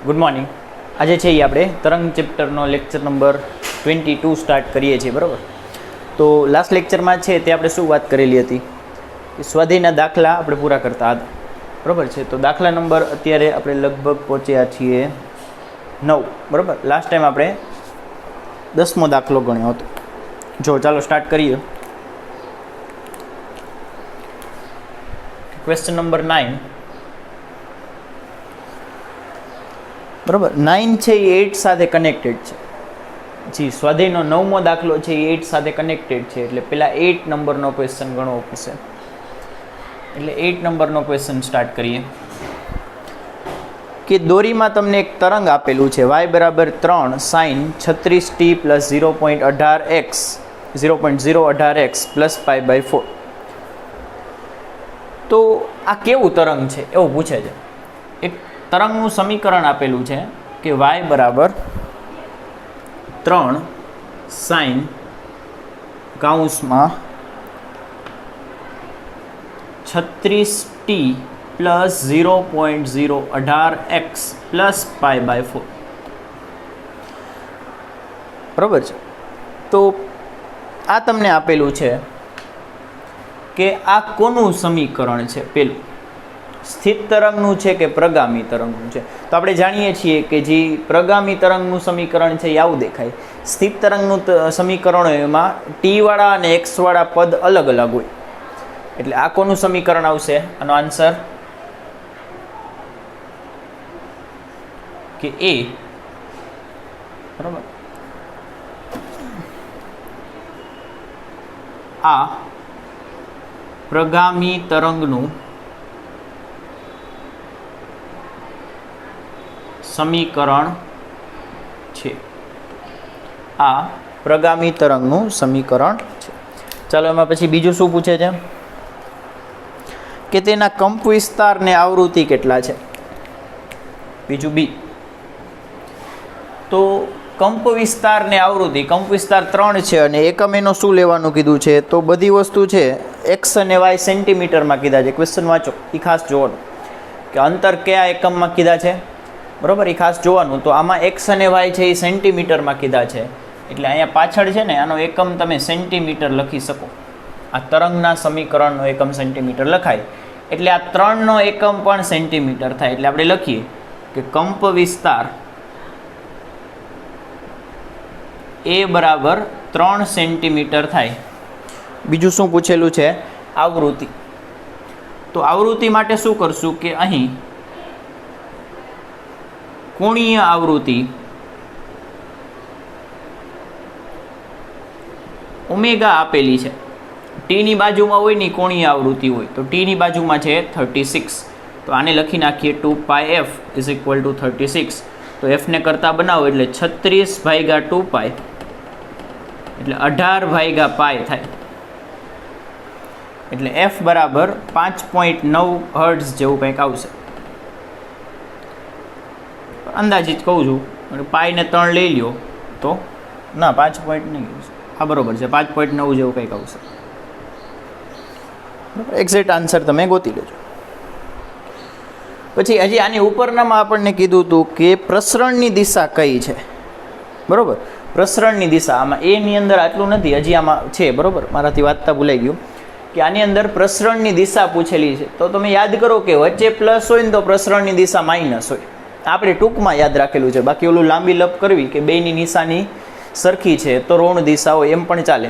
Good morning. આજે છે એ આપણે તરંગ ચેપ્ટરનો લેક્ચર નંબર 22 સ્ટાર્ટ કરીએ છીએ, બરાબર. તો લાસ્ટ લેક્ચરમાં છે તે આપણે શું વાત કરેલી હતી કે સ્વાધ્યાયના દાખલા આપણે પૂરા કરતા હતા, બરાબર છે. તો દાખલા નંબર અત્યારે આપણે લગભગ પહોંચ્યા છીએ 9, બરાબર. લાસ્ટ ટાઈમ આપણે 10મો દાખલો ગણ્યો હતો. જો ચાલો સ્ટાર્ટ કરીએ. ક્વેશ્ચન નંબર 9, બરાબર. 9 છે એ 8 સાથે કનેક્ટેડ છે. જી, સ્વાધ્યાયનો 9મો દાખલો છે એ 8 સાથે કનેક્ટેડ છે, એટલે પહેલાં 8 નંબરનો ક્વેશ્ચન ગણવો પડશે. એટલે 8 નંબરનો ક્વેશ્ચન સ્ટાર્ટ કરીએ કે દોરીમાં તમને એક તરંગ આપેલું છે y બરાબર 3 sin 36t plus 0.18x plus π/4. તો આ કેવું તરંગ છે એવું પૂછે છે. એક તરંગનું સમીકરણ આપેલું છે કે y બરાબર 3 sin કૌંસમાં 36t પ્લસ 0.018x પ્લસ π/4, બરાબર છે. તો આ તમને આપેલું છે કે આ કોનું સમીકરણ છે? પેલું સ્થિત તરંગનું છે કે પ્રગામી તરંગનું છે? તો આપણે જાણીએ છીએ કે જે પ્રગામી તરંગનું સમીકરણ છે એ આવું દેખાય. સ્થિત તરંગનું સમીકરણ એમાં ટી-વાળા અને એક્સવાળા પદ અલગ અલગ હોય. એટલે આ કોનું સમીકરણ આવશે? આનો આન્સર કે એ, બરાબર. આ પ્રગામી તરંગનું સમીકરણ છે. આ પ્રગામી તરંગનું સમીકરણ છે. ચાલો એમાં પછી બીજું શું પૂછે છે કે તેના કંપ વિસ્તાર ને આવૃત્તિ કેટલા છે? બીજું બી. તો કંપ વિસ્તાર ને આવૃત્તિ, કંપ વિસ્તાર 3 છે અને એકમ એનો શું લેવાનું કીધું છે? તો બધી વસ્તુ છે એક્સ અને વાય સેન્ટીમીટરમાં કીધા છે. ક્વેશ્ચન વાંચો, એ ખાસ જોવાનું કે અંતર કયા એકમમાં કીધા છે, બરાબર. એ ખાસ જોવાનું. તો આમાં એક્સ અને વાય છે એ સેન્ટીમીટરમાં કીધા છે, એટલે અહીંયા પાછળ છે ને આનો એકમ તમે સેન્ટીમીટર લખી શકો. આ તરંગના સમીકરણનો એકમ સેન્ટીમીટર લખાય, એટલે આ 3નો એકમ પણ સેન્ટીમીટર થાય. એટલે આપણે લખીએ કે કંપ વિસ્તાર એ બરાબર 3 સેન્ટીમીટર થાય. બીજું શું પૂછેલું છે? આવૃત્તિ. તો આવૃત્તિ માટે શું કરશું કે અહીં કોણીય આવૃત્તિ ઓમેગા આપેલી છે. ટીની બાજુમાં હોય ને કોણીય આવૃત્તિ હોય, તો ટીની બાજુમાં છે 36. તો આને લખી નાખીએ 2πf ઇઝ ઇક્વલ ટુ 36. તો એફને કરતા બનાવો એટલે 36/2π એટલે 18/π થાય. એટલે એફ બરાબર 5.9 હર્ટ્ઝ જેવું કંઈક આવશે. અંદાજિત કહું છું, પાઈને 3 લઈ લ્યો તો ના 5 પોઈન્ટ નહીં, હા બરાબર છે 5.9 જેવું કંઈક આવશે. એક્ઝેક્ટ આન્સર તમે ગોતી લેજો. પછી હજી આની ઉપરનામાં આપણને કીધું હતું કે પ્રસરણની દિશા કઈ છે, બરાબર. પ્રસરણની દિશા આમાં એની અંદર આટલું નથી, હજી આમાં છે, બરાબર. મારાથી વાંચતા ભૂલાઈ ગયું કે આની અંદર પ્રસરણની દિશા પૂછેલી છે. તો તમે યાદ કરો કે વચ્ચે પ્લસ હોય ને તો પ્રસરણની દિશા માઇનસ હોય. આપણે ટૂંકમાં યાદ રાખેલું છે, બાકી ઓલું લાંબી લપ કરવી કે બેયની નિશાની સરખી છે તો ઋણ દિશા હોય એમ પણ ચાલે,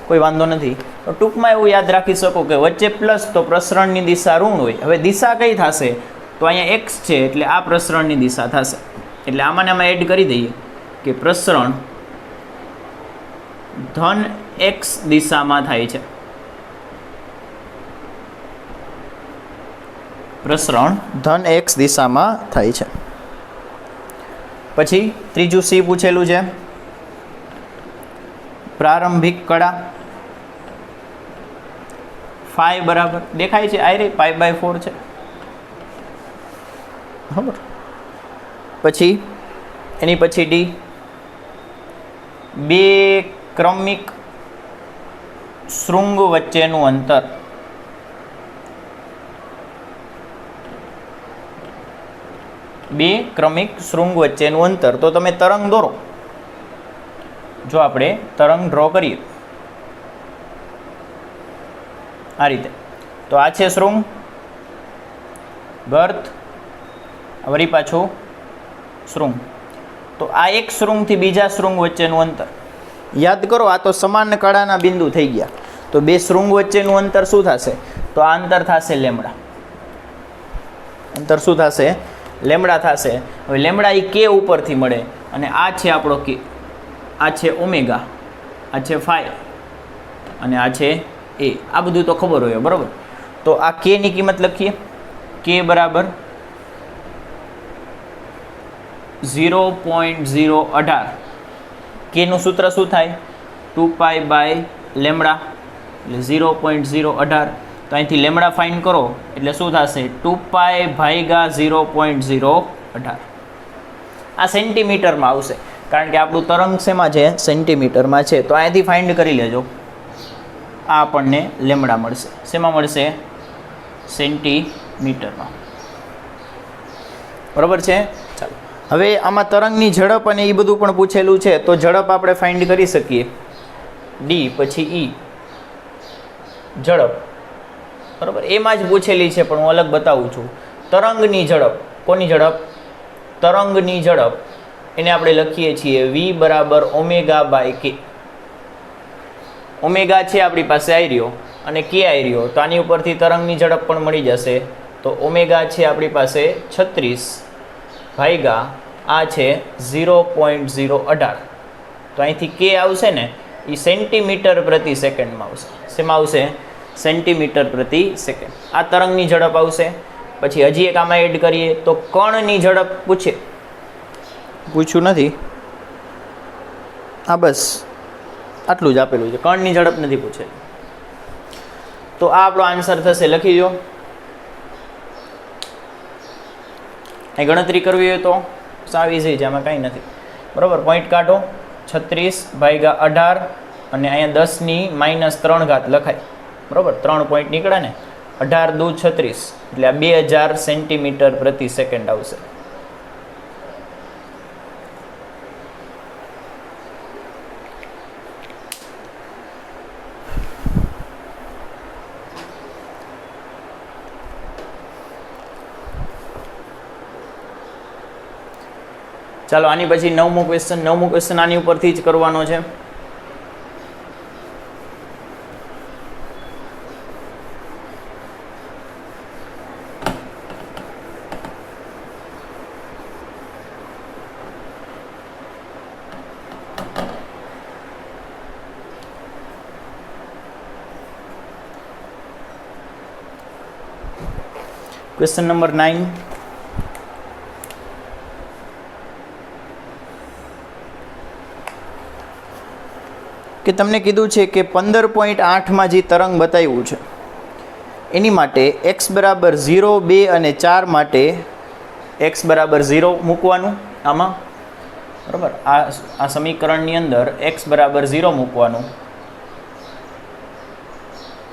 કોઈ વાંધો નથી. તો ટૂંકમાં એવું યાદ રાખી શકો કે વચ્ચે પ્લસ તો પ્રસરણની દિશા ઋણ હોય. હવે દિશા કઈ થશે? તો અહીંયા એક્સ છે એટલે આ પ્રસરણની દિશા થશે. એટલે આમાં એડ કરી દઈએ કે પ્રસરણ ધન એક્સ દિશામાં થાય છે. પ્રસરણ ધન એક્સ દિશામાં થાય છે. પછી ત્રીજું સી પૂછેલું છે, પ્રારંભિક કળા ફાઈ બરાબર દેખાય છે આ રે π/4 છે, બરાબર. પછી એની પછી ડી, બે ક્રમિક શૃંગ વચ્ચેનું અંતર બે ક્રમિક શૃંગ વચ્ચેનું અંતર. તો તમે તરંગ દોરો. જો આપણે તરંગ ડ્રો કરીએ આ રીતે, તો આ છે શૃંગ, ગર્ત, વળી પાછું શૃંગ. તો આ એક શૃંગથી બીજા શૃંગ વચ્ચેનું અંતર યાદ કરો. આ તો સમાન કળાના બિંદુ થઈ ગયા. તો બે શૃંગ વચ્ચેનું અંતર શું થશે? તો આ અંતર થશે લેમડા. અંતર શું થશે? લેમડા થશે. હવે લેમડા એ કે ઉપરથી મળે અને આ છે આપણો કે, આ છે ઓમેગા, આ છે ફાઈ અને આ છે એ. આ બધું તો ખબર હોય બરાબર. તો આ કે ની કિંમત લખીએ. કે બરાબર 0.018. કેનું સૂત્ર શું થાય? 2π/લેમડા એટલે 0.018. તો અહીંથી લેમડા ફાઇન્ડ કરો એટલે શું થશે? 2π/0.018. આ સેન્ટીમીટરમાં આવશે કારણ કે આપણું તરંગ શેમાં છે? સેન્ટીમીટરમાં છે. તો અહીંથી ફાઇન્ડ કરી લેજો. આ આપણને લેમડા મળશે. શેમાં મળશે? સેન્ટીમીટરમાં. બરાબર છે. ચાલો હવે આમાં તરંગની ઝડપ અને એ બધું પણ પૂછેલું છે. તો ઝડપ આપણે ફાઇન્ડ કરી શકીએ. ડી પછી ઈ ઝડપ. બરાબર, એમાં જ પૂછેલી છે પણ હું અલગ બતાવું છું. તરંગની ઝડપ. કોની ઝડપ? તરંગની ઝડપ. એને આપણે લખીએ છીએ વી બરાબર ω/k. ઓમેગા છે આપણી પાસે આવી રહ્યો અને કે આવી રહ્યો. તો આની ઉપરથી તરંગની ઝડપ પણ મળી જશે. તો ઓમેગા છે આપણી પાસે 36 આ છે 0.018. તો અહીંથી કે આવશે ને એ સેન્ટીમીટર પ્રતિ સેકન્ડમાં આવશે. શેમાં આવશે? સેન્ટીમીટર પ્રતિ સેકન્ડ. આ તરંગની ઝડપ આવશે. પછી હજી એક આમાં એડ કરીએ તો કણની ઝડપ પૂછ્યું નથી. હા બસ આટલું જ આપેલું છે, કણની ઝડપ નથી પૂછેલી. તો આ આપણો આન્સર થશે. લખી દો. અહીં ગણતરી કરવી હોય તો સાવ ઇઝી છે, આમાં કાંઈ નથી. બરાબર, પોઈન્ટ કાઢો. 36/18 અને અહીંયા 10⁻³ લખાય. બરાબર, 3 પોઈન્ટ નીકળે ને. 18 દુ 36 એટલે આ 2000 સેન્ટીમીટર પ્રતિ સેકન્ડ આવશે. ચાલો આની પછી નવમું ક્વેશ્ચન આની ઉપરથી જ કરવાનો છે. Question number 9. કે તમને કીધું છે કે 15.8માં જે તરંગ બતાવ્યું છે એની માટે x બરાબર 0, 2 અને 4 માટે x બરાબર 0 મૂકવાનું આમાં. બરાબર, આ સમીકરણની અંદર x બરાબર 0 મૂકવાનું.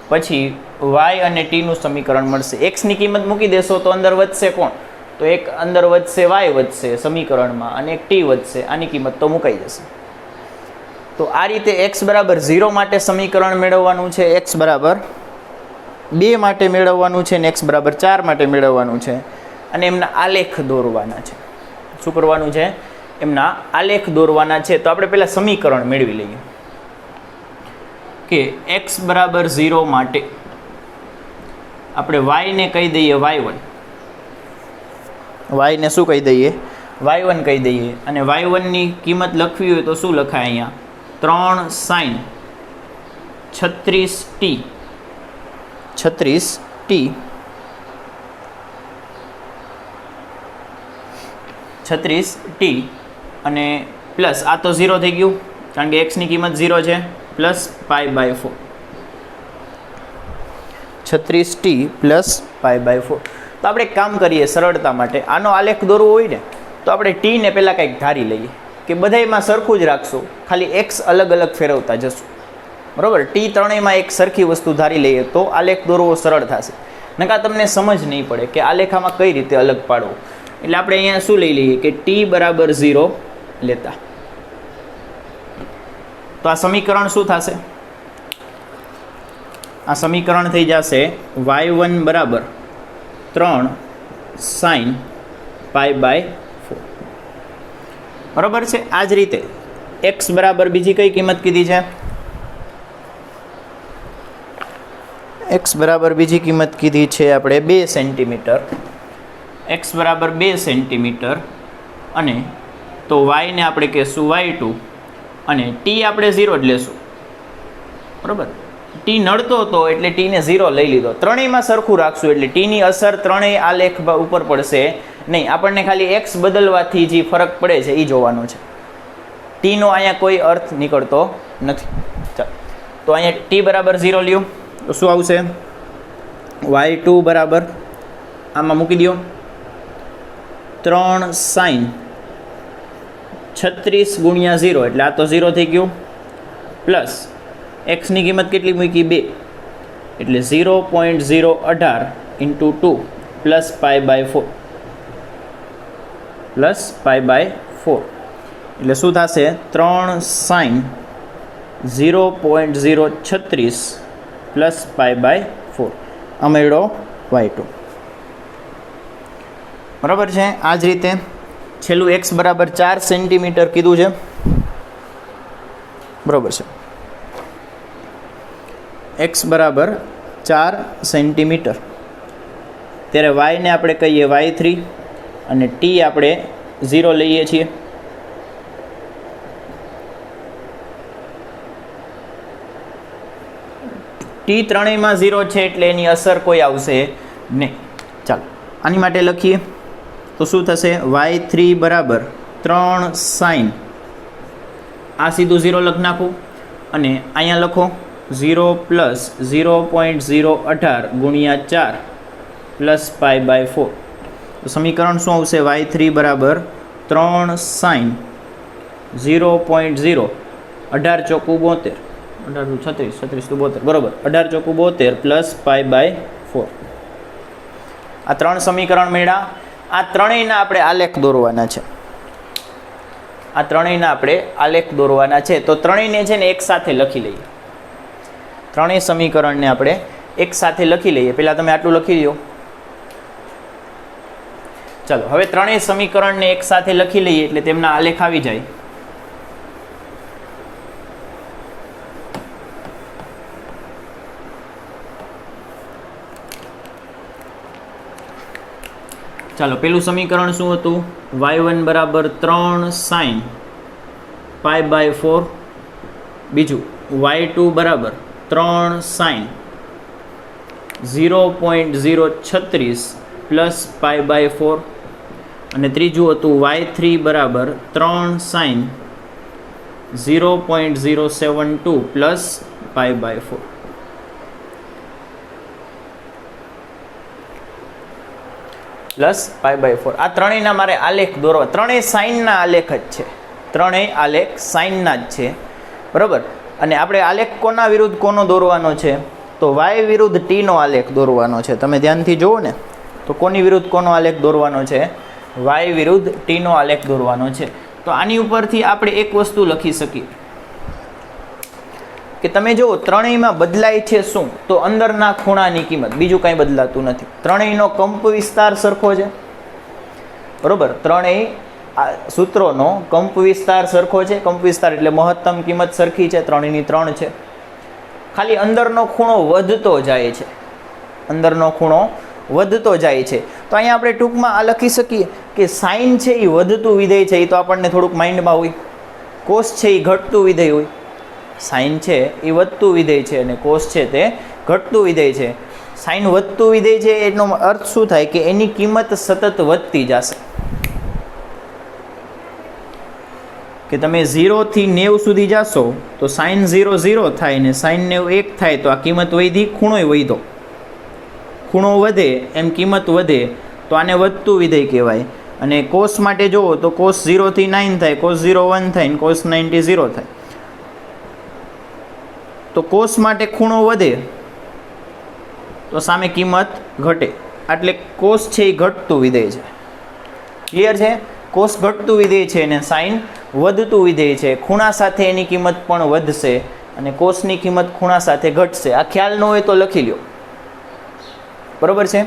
પછી y અને t નું સમીકરણ મળશે. x ની કિંમત મૂકી દેશો તો અંદર વધશે કોણ? તો એક અંદર વધશે y વધશે સમીકરણમાં અને એક t વધશે. આની કિંમત તો મુકાઈ જશે. તો આ રીતે x બરાબર 0 માટે સમીકરણ મેળવવાનું છે, x બરાબર 2 માટે મેળવવાનું છે અને x બરાબર 4 માટે મેળવવાનું છે. અને એમના આલેખ દોરવાના છે. શું કરવાનું છે? એમના આલેખ દોરવાના છે. તો આપણે પહેલાં સમીકરણ મેળવી લઈએ કે x બરાબર 0 માટે આપણે y ને કહી દઈએ y1. y ને શું કહી દઈએ? y1 કહી દઈએ. અને y1 ની કિંમત લખવી હોય તો શું લખાય અહીંયા? 3 sin 36t 36t અને પ્લસ આ તો 0 થઈ ગયું કારણ કે x ની કિંમત 0 છે, પ્લસ π/4 36t પ્લસ π/4. તો આપણે એક કામ કરીએ સરળતા માટે. આનો આલેખ દોરવો હોય ને તો આપણે t ને પહેલાં કંઈક ધારી લઈએ કે બધાયમાં સરખું જ રાખશું, ખાલી x અલગ અલગ ફેરવતા જશું. બરાબર, t ત્રણેયમાં એક સરખી વસ્તુ ધારી લઈએ તો આલેખ દોરવો સરળ થશે. નકા તમને સમજ નહીં પડે કે આલેખામાં કઈ રીતે અલગ પાડવો. એટલે આપણે અહીંયા શું લઈ લઈએ કે t બરાબર 0 લેતા. તો આ સમીકરણ શું થશે? આ સમીકરણ થઈ જશે y1 બરાબર 3 sin π/4. બરાબર છે. આ જ રીતે x બરાબર બીજી કઈ કિંમત કીધી છે? x બરાબર બીજી કિંમત કીધી છે આપણે 2 સેન્ટીમીટર. x બરાબર 2 સેન્ટીમીટર અને તો y ને આપણે કહેશું y2 અને t આપણે 0 જ લેશું. બરાબર. t નડતો હતો એટલે t ને 0 લઈ લીધો. ત્રણેયમાં સરખું રાખશું એટલે t ની અસર ત્રણેય આલેખ ઉપર પડશે નહીં. આપણને ખાલી x બદલવાથી જે ફરક પડે છે એ જોવાનું છે. t નો અહીંયા કોઈ અર્થ નીકળતો નથી. ચાલો તો અહીંયા t બરાબર 0 લ્યો તો શું આવશે? y2 બરાબર આમાં મૂકી દો 3 sin 36 ગુણ્યા 0 એટલે આ તો 0 થઈ ગયું પ્લસ x ની કિંમત કેટલી મૂકી? 2 એટલે 0.018 ઇન્ટુ 2 પ્લસ π/4 પ્લસ π/4 એટલે શું થશે? 3 sin 0.036 પ્લસ π/4 આ મળ્યો y2. બરાબર છે. આ જ રીતે છેલ્લું x બરાબર 4 સેન્ટીમીટર કીધું છે. બરાબર છે. x બરાબર 4 સેન્ટીમીટર ત્યારે y ને આપણે કહીએ y3 અને t આપણે 0 લઈએ છીએ. t ત્રણેયમાં 0 છે એટલે એની અસર કોઈ આવશે નહીં. ચાલો આની માટે લખીએ તો શું થશે? y3 બરાબર 3 sin આ સીધું 0 લખી નાખું અને અહીંયા લખો 0 પ્લસ 0.018 ગુણ્યા 4 પ્લસ π/4. તો સમીકરણ શું આવશે? y3 બરાબર 3 sin 0.0 18 ચોકું 72 18 36 36 72 બરાબર 18 ચોકું 72 પ્લસ π/4. આ ત્રણ સમીકરણ મળ્યા. આ ત્રણેયના આપણે આલેખ દોરવાના છે. આ ત્રણેયના આપણે આલેખ દોરવાના છે. તો ત્રણેયને છે ને એક સાથે લખી લઈએ. ત્રણેય સમીકરણને આપણે એક સાથે લખી લઈએ. પહેલાં તમે આટલું લખી લો. ચાલો હવે ત્રણેય સમીકરણને એક સાથે લખી લઈએ એટલે તેમના આલેખ આવી જાય. ચાલો પેલું સમીકરણ શું હતું? y1 બરાબર 3 sin π/4. બીજું y2 બરાબર 3 sin 0.036 પ્લસ π/4 અને ત્રીજું હતું y3 બરાબર 3 sin 0.072 પ્લસ π/4. પ્લસ π/4. આ ત્રણેયના મારે આલેખ દોરવા. ત્રણેય સાઇનના આલેખ જ છે. ત્રણેય આલેખ સાઇનના જ છે. બરાબર. અને આપણે આલેખ કોના વિરુદ્ધ કોનો દોરવાનો છે? તો y વિરુદ્ધ t નો આલેખ દોરવાનો છે. તમે ધ્યાનથી જુઓ ને તો કોની વિરુદ્ધ કોનો આલેખ દોરવાનો છે? y વિરુદ્ધ t નો આલેખ દોરવાનો છે. તો આની ઉપરથી આપણે એક વસ્તુ લખી શકીએ કે તમે જુઓ ત્રણેયમાં બદલાય છે શું? તો અંદરના ખૂણાની કિંમત. બીજું કાંઈ બદલાતું નથી. ત્રણેયનો કંપ વિસ્તાર સરખો છે. બરાબર. ત્રણેય સૂત્રોનો કંપ વિસ્તાર સરખો છે. કંપ વિસ્તાર એટલે મહત્તમ કિંમત સરખી છે. ત્રણેયની 3 છે. ખાલી અંદરનો ખૂણો વધતો જાય છે. અંદરનો ખૂણો વધતો જાય છે. તો અહીંયા આપણે ટૂંકમાં આ લખી શકીએ કે સાઇન છે એ વધતું વિધેય છે. એ તો આપણને થોડુંક માઇન્ડમાં હોય. કોસ છે એ ઘટતું વિધેય હોય. સાઇન છે એ વધતું વિધેય છે અને કોસ છે તે ઘટતું વિધેય છે. સાઇન વધતું વિધેય છે એનો અર્થ શું થાય કે એની કિંમત સતત વધતી જશે. કે તમે 0 થી 90 સુધી જાશો તો સાઇન 0 0 થાય ને સાઇન 90 1 થાય તો આ કિંમત વધી, ખૂણોય વધ્યો. ખૂણો વધે એમ કિંમત વધે તો આને વધતું વિધેય કહેવાય. અને કોસ માટે જુઓ તો કોસ 0 થી 9 થાય, કોસ 0 1 થાય ને કોસ 90 0 થાય. તો કોસ માટે ખૂણો વધે તો સામે કિંમત ઘટે. એટલે કોસ છે એ ઘટતું વિધેય છે. ક્લિયર છે? કોસ ઘટતું વિધેય છે અને સાઇન વધતું વિધેય છે. ખૂણા સાથે એની કિંમત પણ વધશે અને કોસની કિંમત ખૂણા સાથે ઘટશે. આ ખ્યાલ ન હોય તો લખી લ્યો. બરોબર છે?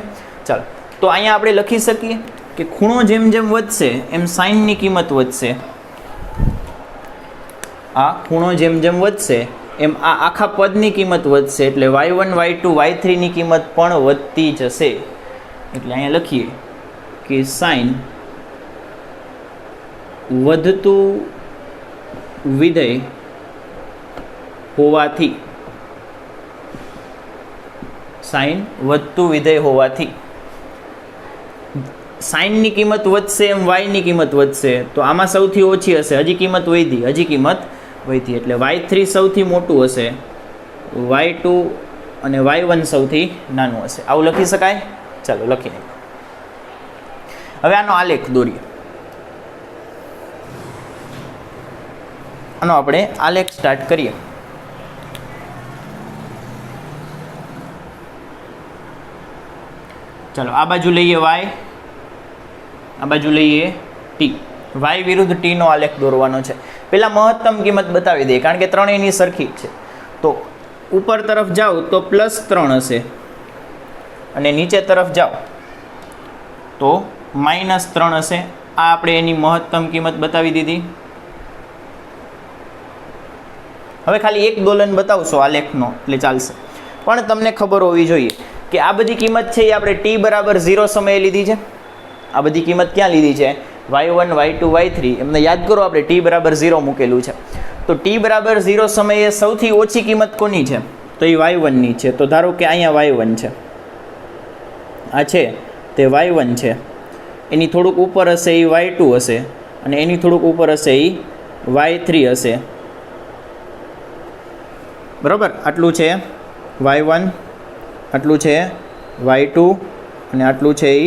ચાલો, તો અહીંયા આપણે લખી શકીએ કે ખૂણો જેમ જેમ વધશે એમ સાઇનની કિંમત વધશે. આ ખૂણો જેમ જેમ વધશે એમ આ આખા પદની કિંમત વધશે, એટલે y1 y2 y3 ની કિંમત પણ વધતી જશે. એટલે અહીંયા લખીએ કે સાઇન વધતું વિધેય હોવાથી, સાઇન વધતું વિધેય હોવાથી સાઇનની કિંમત વધશે એમ વાયની કિંમત વધશે. તો આમાં સૌથી ઓછી હશે, હજી કિંમત વધી, એટલે y3 સૌથી મોટું હશે, y2 અને y1 સૌથી નાનું હશે. આવું લખી શકાય? ચાલો લખી નાખો. હવે આનો આલેખ દોરીએ. આનો આપણે આલેખ સ્ટાર્ટ કરીએ. ચાલો, આ બાજુ લઈએ y, આ બાજુ લઈએ t. y વિરુદ્ધ t નો આલેખ દોરવાનો છે. પહેલા મહત્તમ કિંમત બતાવી દઈએ, કારણ કે ત્રણેયની સરખી જ છે. તો ઉપર તરફ જાઓ તો +3 હશે અને નીચે તરફ જાઓ તો -3 હશે. આ આપણે એની મહત્તમ કિંમત બતાવી દીધી. હવે ખાલી એક દોલન બતાવશો આલેખનો એટલે ચાલશે, પણ તમને ખબર હોવી જોઈએ કે આ બધી કિંમત છે એ આપણે t બરાબર 0 સમયે લીધી છે. આ બધી કિંમત ક્યાં લીધી છે? y1 y2 y3 એમને યાદ કરો, આપણે t બરાબર 0 મૂકેલું છે. તો t બરાબર 0 સમયે સૌથી ઓછી કિંમત કોની છે? તો એ y1 ની છે. તો ધારો કે અહીંયા y1 છે, આ છે તે y1 છે. એની થોડુંક ઉપર હશે એ y2 હશે અને એની થોડુંક ઉપર હશે એ y3 હશે. બરાબર? આટલું છે y1, આટલું છે y2 અને આટલું છે એ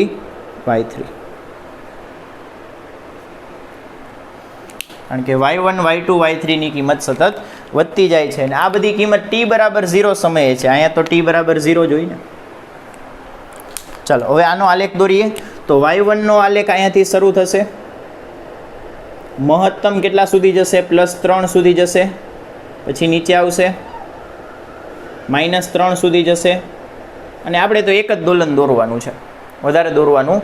y3. કારણ કે y1 y2 y3 ની કિંમત સતત વધતી જાય છે અને આ બધી કિંમત t બરાબર 0 સમયે છે. અહીંયા તો t બરાબર 0 જોઈને. ચાલો, હવે આનો આલેખ દોરીએ. તો y1 નો આલેખ અહીંયાથી શરૂ થશે, મહત્તમ કેટલા સુધી જશે? +3 સુધી જશે, પછી નીચે આવશે -3 સુધી જશે અને આપણે તો એક જ દોલન દોરવાનું છે, વધારે દોરવાનું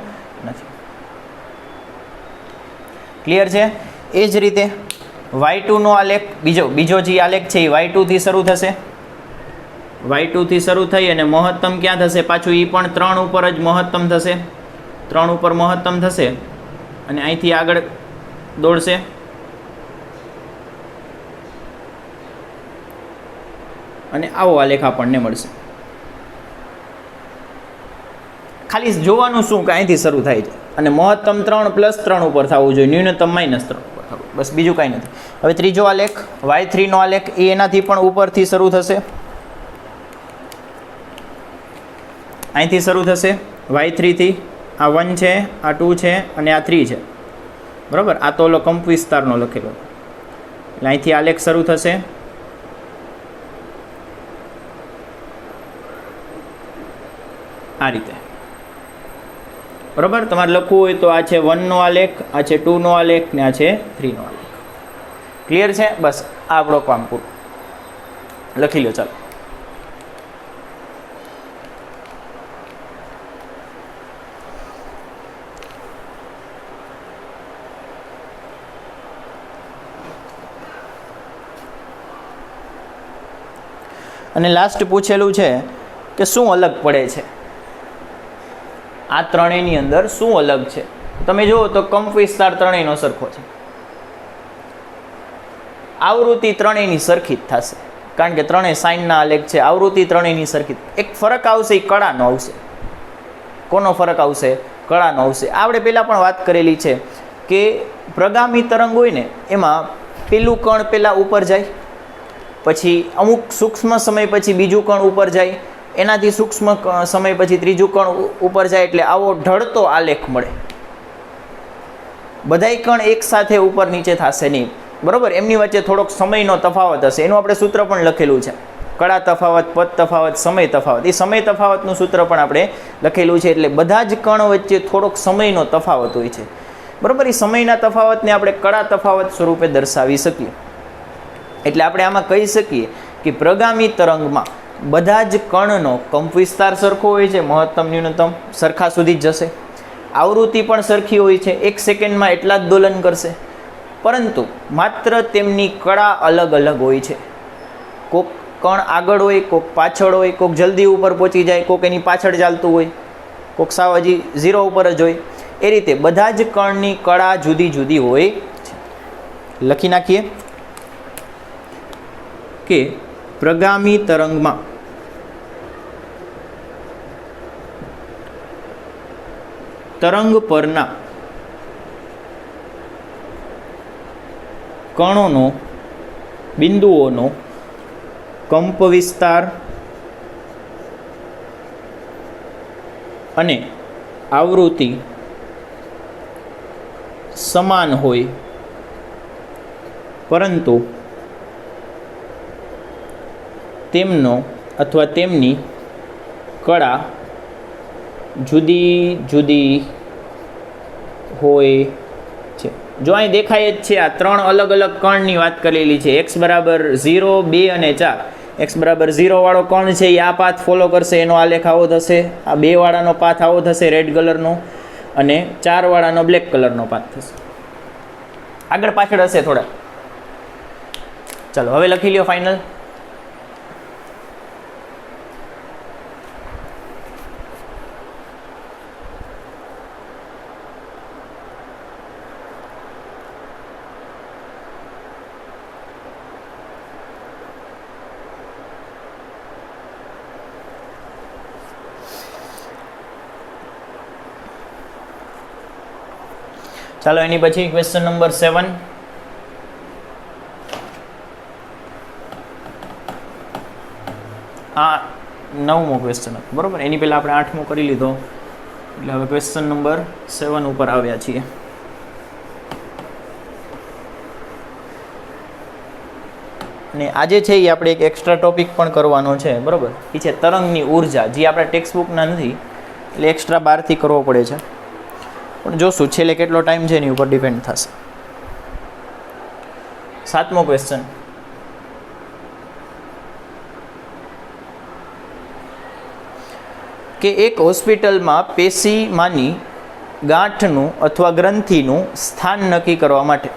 નથી. ક્લિયર છે? એ જ રીતે y2 નો આલેખ, બીજો જે આલેખ છે એ y2 થી શરૂ થશે. y2 થી શરૂ થઈ અને મહત્તમ ક્યાં થશે? પાછું એ પણ 3 ઉપર જ મહત્તમ થશે. 3 ઉપર મહત્તમ થશે અને અહીંથી આગળ દોડશે. અને આવો આલેખ આપણને મળશે. ખાલી જોવાનું શું કે અહીંથી શરૂ થાય છે અને મહત્તમ 3 +3 ઉપર થવું જોઈએ, ન્યૂનતમ -3 ઉપર થવું, બસ બીજું કાંઈ નથી. હવે ત્રીજો આલેખ y3 નો આલેખ એ એનાથી પણ ઉપરથી શરૂ થશે. અહીંથી શરૂ થશે y3 થી. આ 1 છે, આ 2 છે અને આ 3 છે. બરાબર? આ તો ઓલો કંપ વિસ્તારનો લખેલો, એટલે અહીંથી આલેખ શરૂ થશે. આ રીતે. બરાબર? તમારે લખવું હોય તો આ છે 1 નો આલેખ, આ છે 2 નો આલેખ ને આ છે 3 નો આલેખ. ક્લિયર છે? બસ આ આપણો કામ પૂરું. લખી લો. ચાલો, અને લાસ્ટ પૂછેલું છે કે શું અલગ પડે છે આ ત્રણેયની અંદર? શું અલગ છે? તમે જુઓ તો કંપ વિસ્તાર ત્રણેયનો સરખો છે, આવૃત્તિ ત્રણેયની સરખી જ થશે, કારણ કે ત્રણેય સાઇનના આલેખ છે. આવૃત્તિ ત્રણેયની સરખી. એક ફરક આવશે, એ કળાનો આવશે. કોનો ફરક આવશે? કળાનો આવશે. આપણે પહેલાં પણ વાત કરેલી છે કે પ્રગામી તરંગ હોય ને એમાં પેલું કણ પહેલાં ઉપર જાય, પછી અમુક સૂક્ષ્મ સમય પછી બીજું કણ ઉપર જાય, એનાથી સૂક્ષ્મ સમય પછી ત્રીજું કણ ઉપર જાય, એટલે આવો ઢળતો આલેખ મળે. બધાય કણ એકસાથે ઉપર નીચે થશે નહીં. બરાબર? એમની વચ્ચે થોડોક સમયનો તફાવત હશે. એનું આપણે સૂત્ર પણ લખેલું છે, કળા તફાવત, પદ તફાવત, સમય તફાવત. એ સમય તફાવતનું સૂત્ર પણ આપણે લખેલું છે. એટલે બધા જ કણ વચ્ચે થોડોક સમયનો તફાવત હોય છે. બરાબર. એ સમયના તફાવતને આપણે કળા તફાવત સ્વરૂપે દર્શાવી શકીએ. એટલે આપણે આમાં કહી શકીએ કે પ્રગામી તરંગમાં બધા જ કણનો કંપવિસ્તાર સરખો હોય છે, મહત્તમ ન્યૂનતમ સરખા સુધી જ જશે, આવૃત્તિ પણ સરખી હોય છે, 1 સેકન્ડમાં એટલા જ દોલન કરશે, પરંતુ માત્ર તેમની કળા અલગ અલગ હોય છે. કોક કણ આગળ હોય, કોક પાછળ હોય, કોક જલ્દી ઉપર પહોંચી જાય, કોક એની પાછળ ચાલતું હોય, કોક સાવ હજી 0 ઉપર જ હોય. એ રીતે બધા જ કણની કળા જુદી જુદી હોય છે. લખી નાખીએ કે પ્રગામી તરંગમાં તરંગ પરના કણોનો બિંદુઓનો કંપવિસ્તાર અને આવૃત્તિ સમાન હોય, પરંતુ તેમનો અથવા તેમની કળા જુદી જુદી હોય છે. જો અહીં દેખાય જ છે, આ 3 અલગ અલગ કણની વાત કરેલી છે. x બરાબર 0, 2 અને 4. x બરાબર 0 વાળો કણ છે એ આ પાથ ફોલો કરશે, એનો આલેખ આવો થશે. આ 2 વાળાનો પાથ આવો થશે, રેડ કલરનો, અને 4 વાળાનો બ્લેક કલરનો પાથ થશે. આગળ પાછળ હશે થોડા. ચાલો હવે લખી લ્યો ફાઇનલ. ચાલો એની પછી ક્વેશ્ચન નંબર 7. આ 9મો ક્વેશ્ચન હતો, બરોબર. એની પહેલાં આપણે 8મો કરી લીધો, એટલે હવે ક્વેશ્ચન નંબર 7 ઉપર આવ્યા છીએ. અને આજે છે એ આપણે એક એક્સ્ટ્રા ટોપિક પણ કરવાનો છે, બરોબર. એ છે તરંગની ઉર્જા, જે આપણા ટેક્સ્ટ બુકના નથી, એટલે એક્સ્ટ્રા બહારથી કરવો પડે છે. પણ જોશું છેલ્લે કેટલો ટાઈમ છે એની ઉપર ડિપેન્ડ થશે. 7મો ક્વેશ્ચન. કે એક હોસ્પિટલમાં પેશીમાંની ગાંઠનું અથવા ગ્રંથિનું સ્થાન નક્કી કરવા માટે,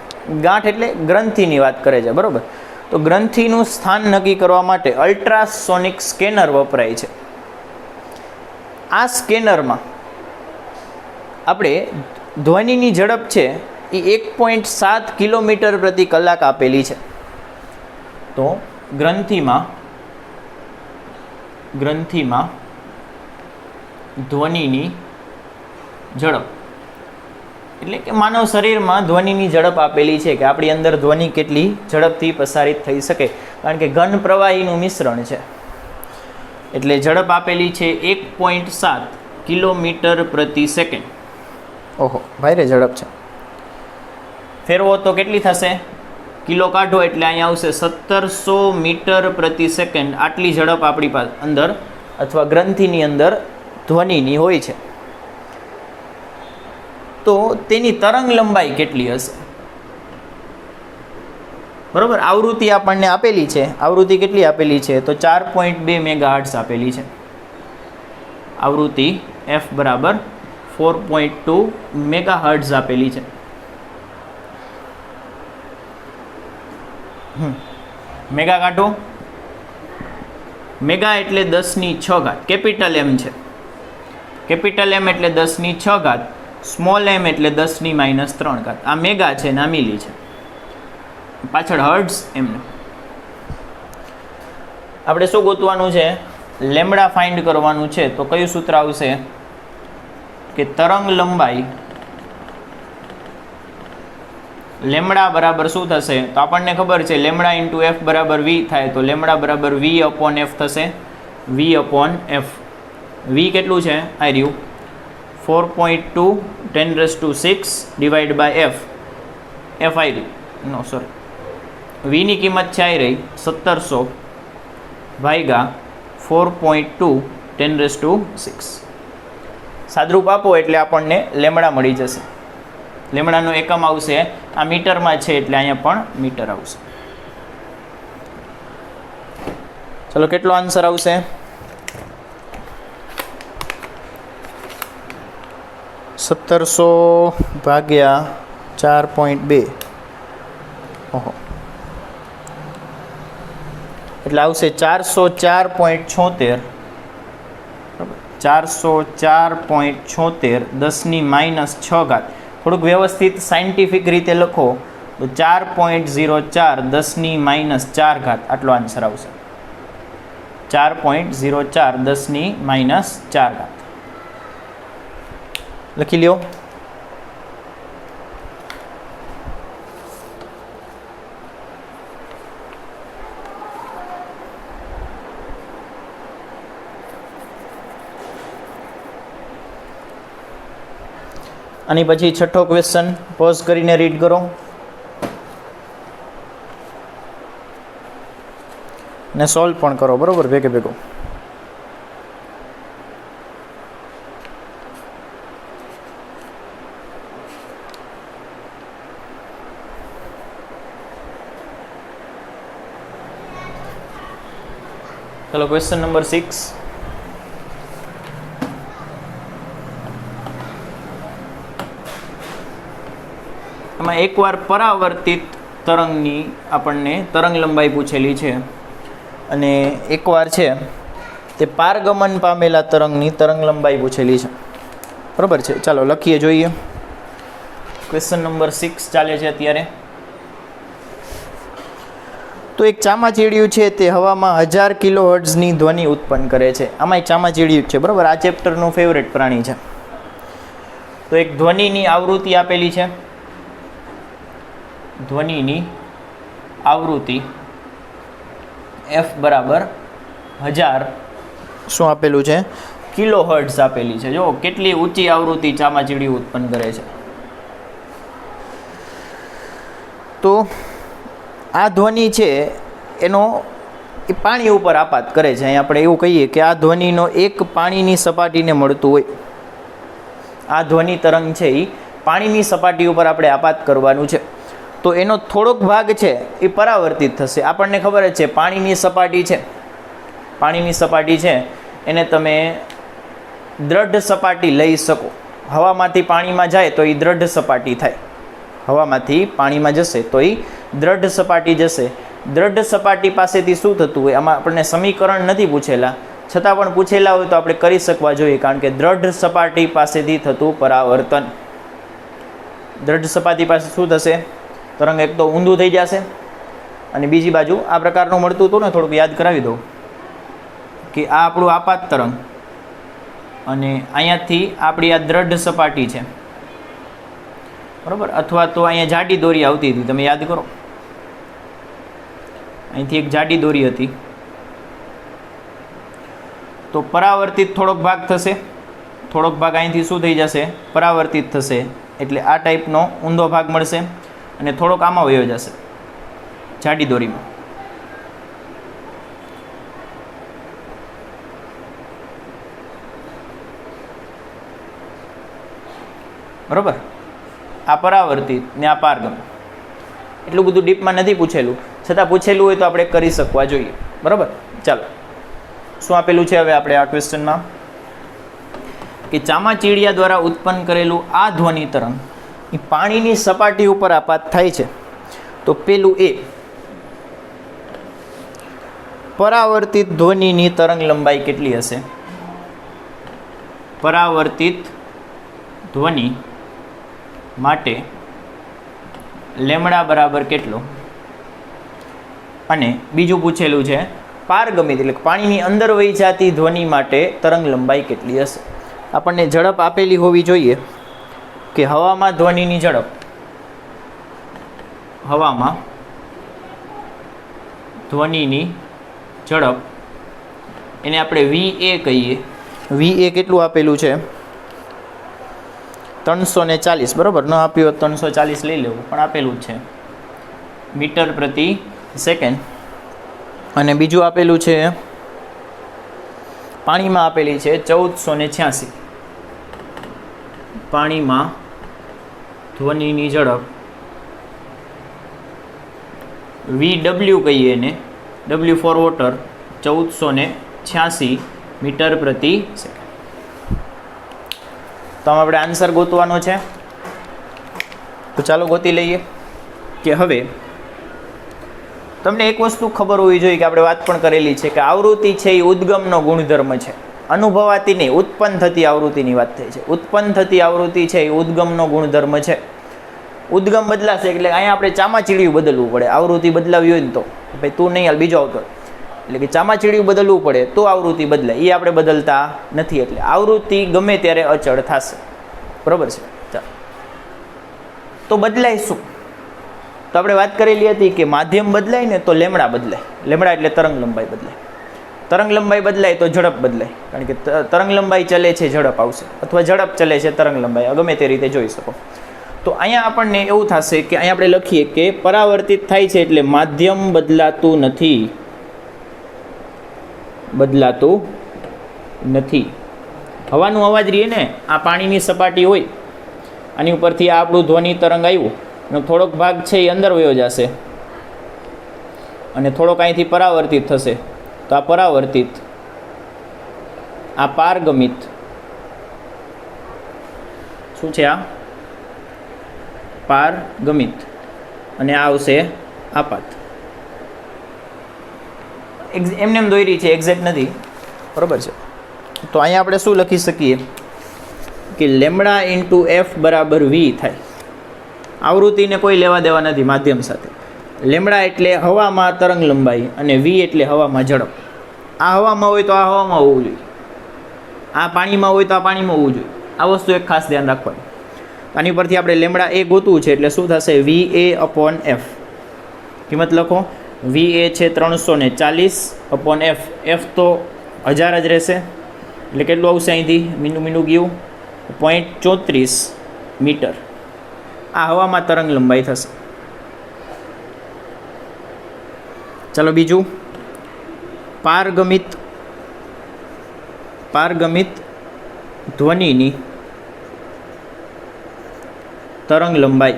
ગાંઠ એટલે ગ્રંથિની વાત કરે છે, બરોબર. તો ગ્રંથિનું સ્થાન નક્કી કરવા માટે અલ્ટ્રાસોનિક સ્કેનર વપરાય છે. આ સ્કેનરમાં આપણે ધ્વનિની ઝડપ છે એ 1.7 કિલોમીટર પ્રતિ કલાક આપેલી છે. તો ગ્રંથિમાં ધ્વનિની ઝડપ એટલે કે માનવ શરીરમાં ધ્વનિની ઝડપ આપેલી છે, કે આપણી અંદર ધ્વનિ કેટલી ઝડપથી પ્રસારિત થઈ શકે, કારણ કે ઘન પ્રવાહીનું મિશ્રણ છે. એટલે ઝડપ આપેલી છે 1.7 કિલોમીટર પ્રતિ સેકન્ડ. ઓહો, ભાઈ રે ઝડપ છે. ફેરવો તો કેટલી થશે? કિલો કાઢો એટલે અહીંયા આવશે 1700 મીટર પ્રતિ સેકન્ડ. આટલી ઝડપ આપણી પાસે અંદર અથવા ગ્રંથિની અંદર ધ્વનિની હોય છે. તો તેની તરંગ લંબાઈ કેટલી હશે? બરોબર. આવૃત્તિ આપણને આપેલી છે. આવૃત્તિ કેટલી આપેલી છે? તો 4.2 મેગાહર્ટ્ઝ આપેલી છે. આવૃત્તિ f બરાબર 4.2 મેગાહર્ટ્ઝ આપેલી છે. મેગા કાઢો. મેગા એટલે 10⁶. કેપિટલ M છે. કેપિટલ M એટલે 10⁶. સ્મોલ m એટલે 10⁻3. આ મેગા છે ને આ મિલી છે. પાછળ હર્ટ્ઝ એમને. આપણે શું ગોતવાનું છે? લેમ્બડા ફાઇન્ડ કરવાનું છે. તો કયું સૂત્ર આવશે? કે તરંગ લંબાઈ લેમ્બડા બરાબર શું થશે? તો આપણને ખબર છે લેમ્બડા ઇન્ટુ એફ બરાબર વી થાય. તો લેમ્બડા બરાબર વી અપોન એફ થશે. વી અપોન એફ. વી કેટલું છે? આ રહ્યું 4.2 10⁶ ડિવાઈડ બાય એફ. એફ આવી રહ્યું, નો સોરી, વીની કિંમત છે આવી રહી 1700 ભાગ્યા 4.2 10⁶. સાદરૂપ આપો એટલે આપણને લેમ્બડા મળી જશે. લેમડાનો એકમ આવશે, આ મીટરમાં છે એટલે અહીંયા પણ મીટર આવશે. ચલો કેટલો આન્સર આવશે? 1700 ભાગ્યા 4.2. ઓહો, એટલે આવશે 404.76. 404.76 10⁻6. થોડુંક વ્યવસ્થિત સાયન્ટિફિક રીતે લખો તો 4.04 10⁻4. આટલો આન્સર આવશે. 4.04 10⁻4. લખી લ્યો. આની પછી છઠ્ઠો ક્વેશ્ચન પોઝ કરીને રીડ કરો ને સોલ્વ પણ કરો, બરોબર, ભેગે ભેગો. ચલો ક્વેશ્ચન નંબર 6. એમાં એકવાર પરાવર્તિત તરંગની આપણને તરંગ લંબાઈ પૂછેલી છે અને એકવાર છે તે પારગમન પામેલા તરંગની તરંગ લંબાઈ પૂછેલી છે, બરાબર છે. ચાલો લખીએ, જોઈએ. ક્વેશ્ચન નંબર 6 ચાલે છે અત્યારે. તો એક ચામાચીડિયું છે તે હવામાં 1000 કિલોહર્ટ્ઝની ધ્વનિ ઉત્પન્ન કરે છે. આમાં એક ચામાચીડિયું છે, બરાબર, આ ચેપ્ટરનું ફેવરેટ પ્રાણી છે. તો એક ધ્વનિની આવૃત્તિ આપેલી છે, ધ્વનિની આવૃત્તિ f બરાબર 1000 શું આપેલું છે? કિલોહર્ટ્ઝ આપેલી છે. જો કેટલી ઊંચી આવૃત્તિ ચામાચીડિયું ઉત્પન્ન કરે છે. તો આ ધ્વનિ છે એનો એ પાણી ઉપર આપાત કરે છે. અહીં આપણે એવું કહીએ કે આ ધ્વનિનો એક પાણીની સપાટીને મળતું હોય, આ ધ્વનિ તરંગ છે એ પાણીની સપાટી ઉપર આપણે આપાત કરવાનું છે. તો એનો થોડોક ભાગ છે એ પરાવર્તિત થશે. આપણને ખબર જ છે પાણીની સપાટી છે, પાણીની સપાટી છે એને તમે દ્રઢ સપાટી લઈ શકો. હવામાંથી પાણીમાં જાય તો એ દ્રઢ સપાટી થાય, હવામાંથી પાણીમાં જશે તો એ દ્રઢ સપાટી જશે. દ્રઢ સપાટી પાસેથી શું થતું હોય, આમાં આપણને સમીકરણ નથી પૂછેલા, છતાં પણ પૂછેલા હોય તો આપણે કરી શકવા જોઈએ, કારણ કે દ્રઢ સપાટી પાસેથી થતું પરાવર્તન. દ્રઢ સપાટી પાસે શું થશે? તરંગ એક તો ઊંધું થઈ જશે અને બીજી બાજુ આ પ્રકારનું મળતું હતું ને, થોડુંક યાદ કરાવી દઉં કે આ આપણું આપાત તરંગ અને અહીંયાથી આપણી આ દ્રઢ સપાટી છે, બરાબર, અથવા તો અહીંયા જાડી દોરી આવતી હતી, તમે યાદ કરો, અહીંથી એક જાડી દોરી હતી. તો પરાવર્તિત થોડોક ભાગ થશે, થોડોક ભાગ અહીંથી શું થઈ જશે? પરાવર્તિત થશે, એટલે આ ટાઈપનો ઊંધો ભાગ મળશે અને થોડોક આમાં વયો જશે જાડી દોરીમાં. બરોબર, આ પરાવર્તિત ને આ પારગમ. એટલું બધું ડીપમાં નથી પૂછેલું, છતાં પૂછેલું હોય તો આપણે કરી શકવા જોઈએ, બરાબર. ચાલો શું આપેલું છે હવે આપણે આ ક્વેશ્ચનમાં કે ચામાચીડિયા દ્વારા ઉત્પન્ન કરેલું આ ધ્વનિ તરંગ એ પાણીની સપાટી ઉપર આપાત થાય છે. તો પેલું એ પરાવર્તિત ધ્વનિની તરંગ લંબાઈ કેટલી હશે? પરાવર્તિત ધ્વનિ માટે લેમડા બરાબર કેટલો? અને બીજું પૂછેલું છે પારગમિત એટલે પાણીની અંદર વહી જતી ધ્વનિ માટે તરંગ લંબાઈ કેટલી હશે? આપણને ઝડપ આપેલી હોવી જોઈએ કે હવામાં ધ્વનિની ઝડપ, હવામાં ધ્વનિની ઝડપ એને આપણે VA કહીએ. VA કેટલું આપેલું છે? 340, બરાબર. ન આપ્યું હોત 340 લઈ લેવું, પણ આપેલું જ છે મીટર પ્રતિ સેકન્ડ. અને બીજું આપેલું છે પાણીમાં આપેલી છે 1486, પાણીમાં ધ્વનિની ઝડપ VW કહીએ એને, W ફોર વોટર, 1486 મીટર પ્રતિ સેકન્ડ. તો આપણે આન્સર ગોતવાનો છે. તો ચાલો ગોતી લઈએ કે હવે તમને એક વસ્તુ ખબર હોવી જોઈએ કે આપણે વાત પણ કરેલી છે કે આવૃત્તિ છે એ ઉદ્ગમનો ગુણધર્મ છે, અનુભવાતી નહીં, ઉત્પન્ન થતી આવૃત્તિની વાત થઈ છે. ઉત્પન્ન થતી આવૃત્તિ છે એ ઉદ્ગમનો ગુણધર્મ છે. ઉદ્ગમ બદલાશે એટલે અહીંયા આપણે ચામાચીડિયું બદલવું પડે. આવૃત્તિ બદલાવી હોય ને તો ભાઈ તું નહીં હાલ બીજો આવતો, એટલે કે ચામાચીડિયું બદલવું પડે તો આવૃત્તિ બદલાય. એ આપણે બદલતા નથી, એટલે આવૃત્તિ ગમે ત્યારે અચળ થશે. બરાબર છે? ચાલો તો બદલાય શું? તો આપણે વાત કરેલી હતી કે માધ્યમ બદલાય ને તો લેમડા બદલાય. લેમડા એટલે તરંગ લંબાઈ બદલાય. તરંગ લંબાઈ બદલાય તો ઝડપ બદલાય, કારણ કે તરંગ લંબાઈ ચલે છે ઝડપ આવશે, અથવા ઝડપ ચલે છે તરંગ લંબાઈ, ગમે તે રીતે જોઈ શકો. તો અહીંયા આપણને એવું થશે કે અહીંયા આપણે લખીએ કે પરાવર્તિત થાય છે એટલે માધ્યમ બદલાતું નથી. બદલાતું નથી. હવાનો અવાજ રહીએ ને, આ પાણીની સપાટી હોય, આની ઉપરથી આ આપણું ધ્વનિ તરંગ આવ્યું, એનો થોડોક ભાગ છે એ અંદર વયો જશે અને થોડોક અહીંથી પરાવર્તિત થશે. તો આ પરાવર્તિત, આ પારગમિત શું છે? આ પારગમિત, અને આ આવશે આપાત. એમને એમ દોરી છે, એક્ઝેક્ટ નથી. બરાબર છે? તો અહીંયા આપણે શું લખી શકીએ કે લેમડા ઇન્ટુ એફ બરાબર વી થાય. આવૃત્તિને કોઈ લેવા દેવા નથી માધ્યમ સાથે. લેમડા એટલે હવામાં તરંગ લંબાઈ અને વી એટલે હવામાં ઝડપ. આ હવામાં હોય તો આ હવામાં હોવું જોઈએ, આ પાણીમાં હોય તો આ પાણીમાં હોવું જોઈએ. આ વસ્તુ એક ખાસ ધ્યાન રાખવાનું. આની પરથી આપણે લેમડા એ ગોતવું છે એટલે શું થશે? VA/F. કિંમત લખો. VA છે 340 અપોન F. F તો 1000 જ રહેશે, એટલે કેટલું આવશે અહીંથી? મીંડું ગયું 0.34 મીટર. આ હવામાં તરંગ લંબાઈ થશે. ચાલો બીજું, પારગમિત ધ્વનિની તરંગ લંબાઈ.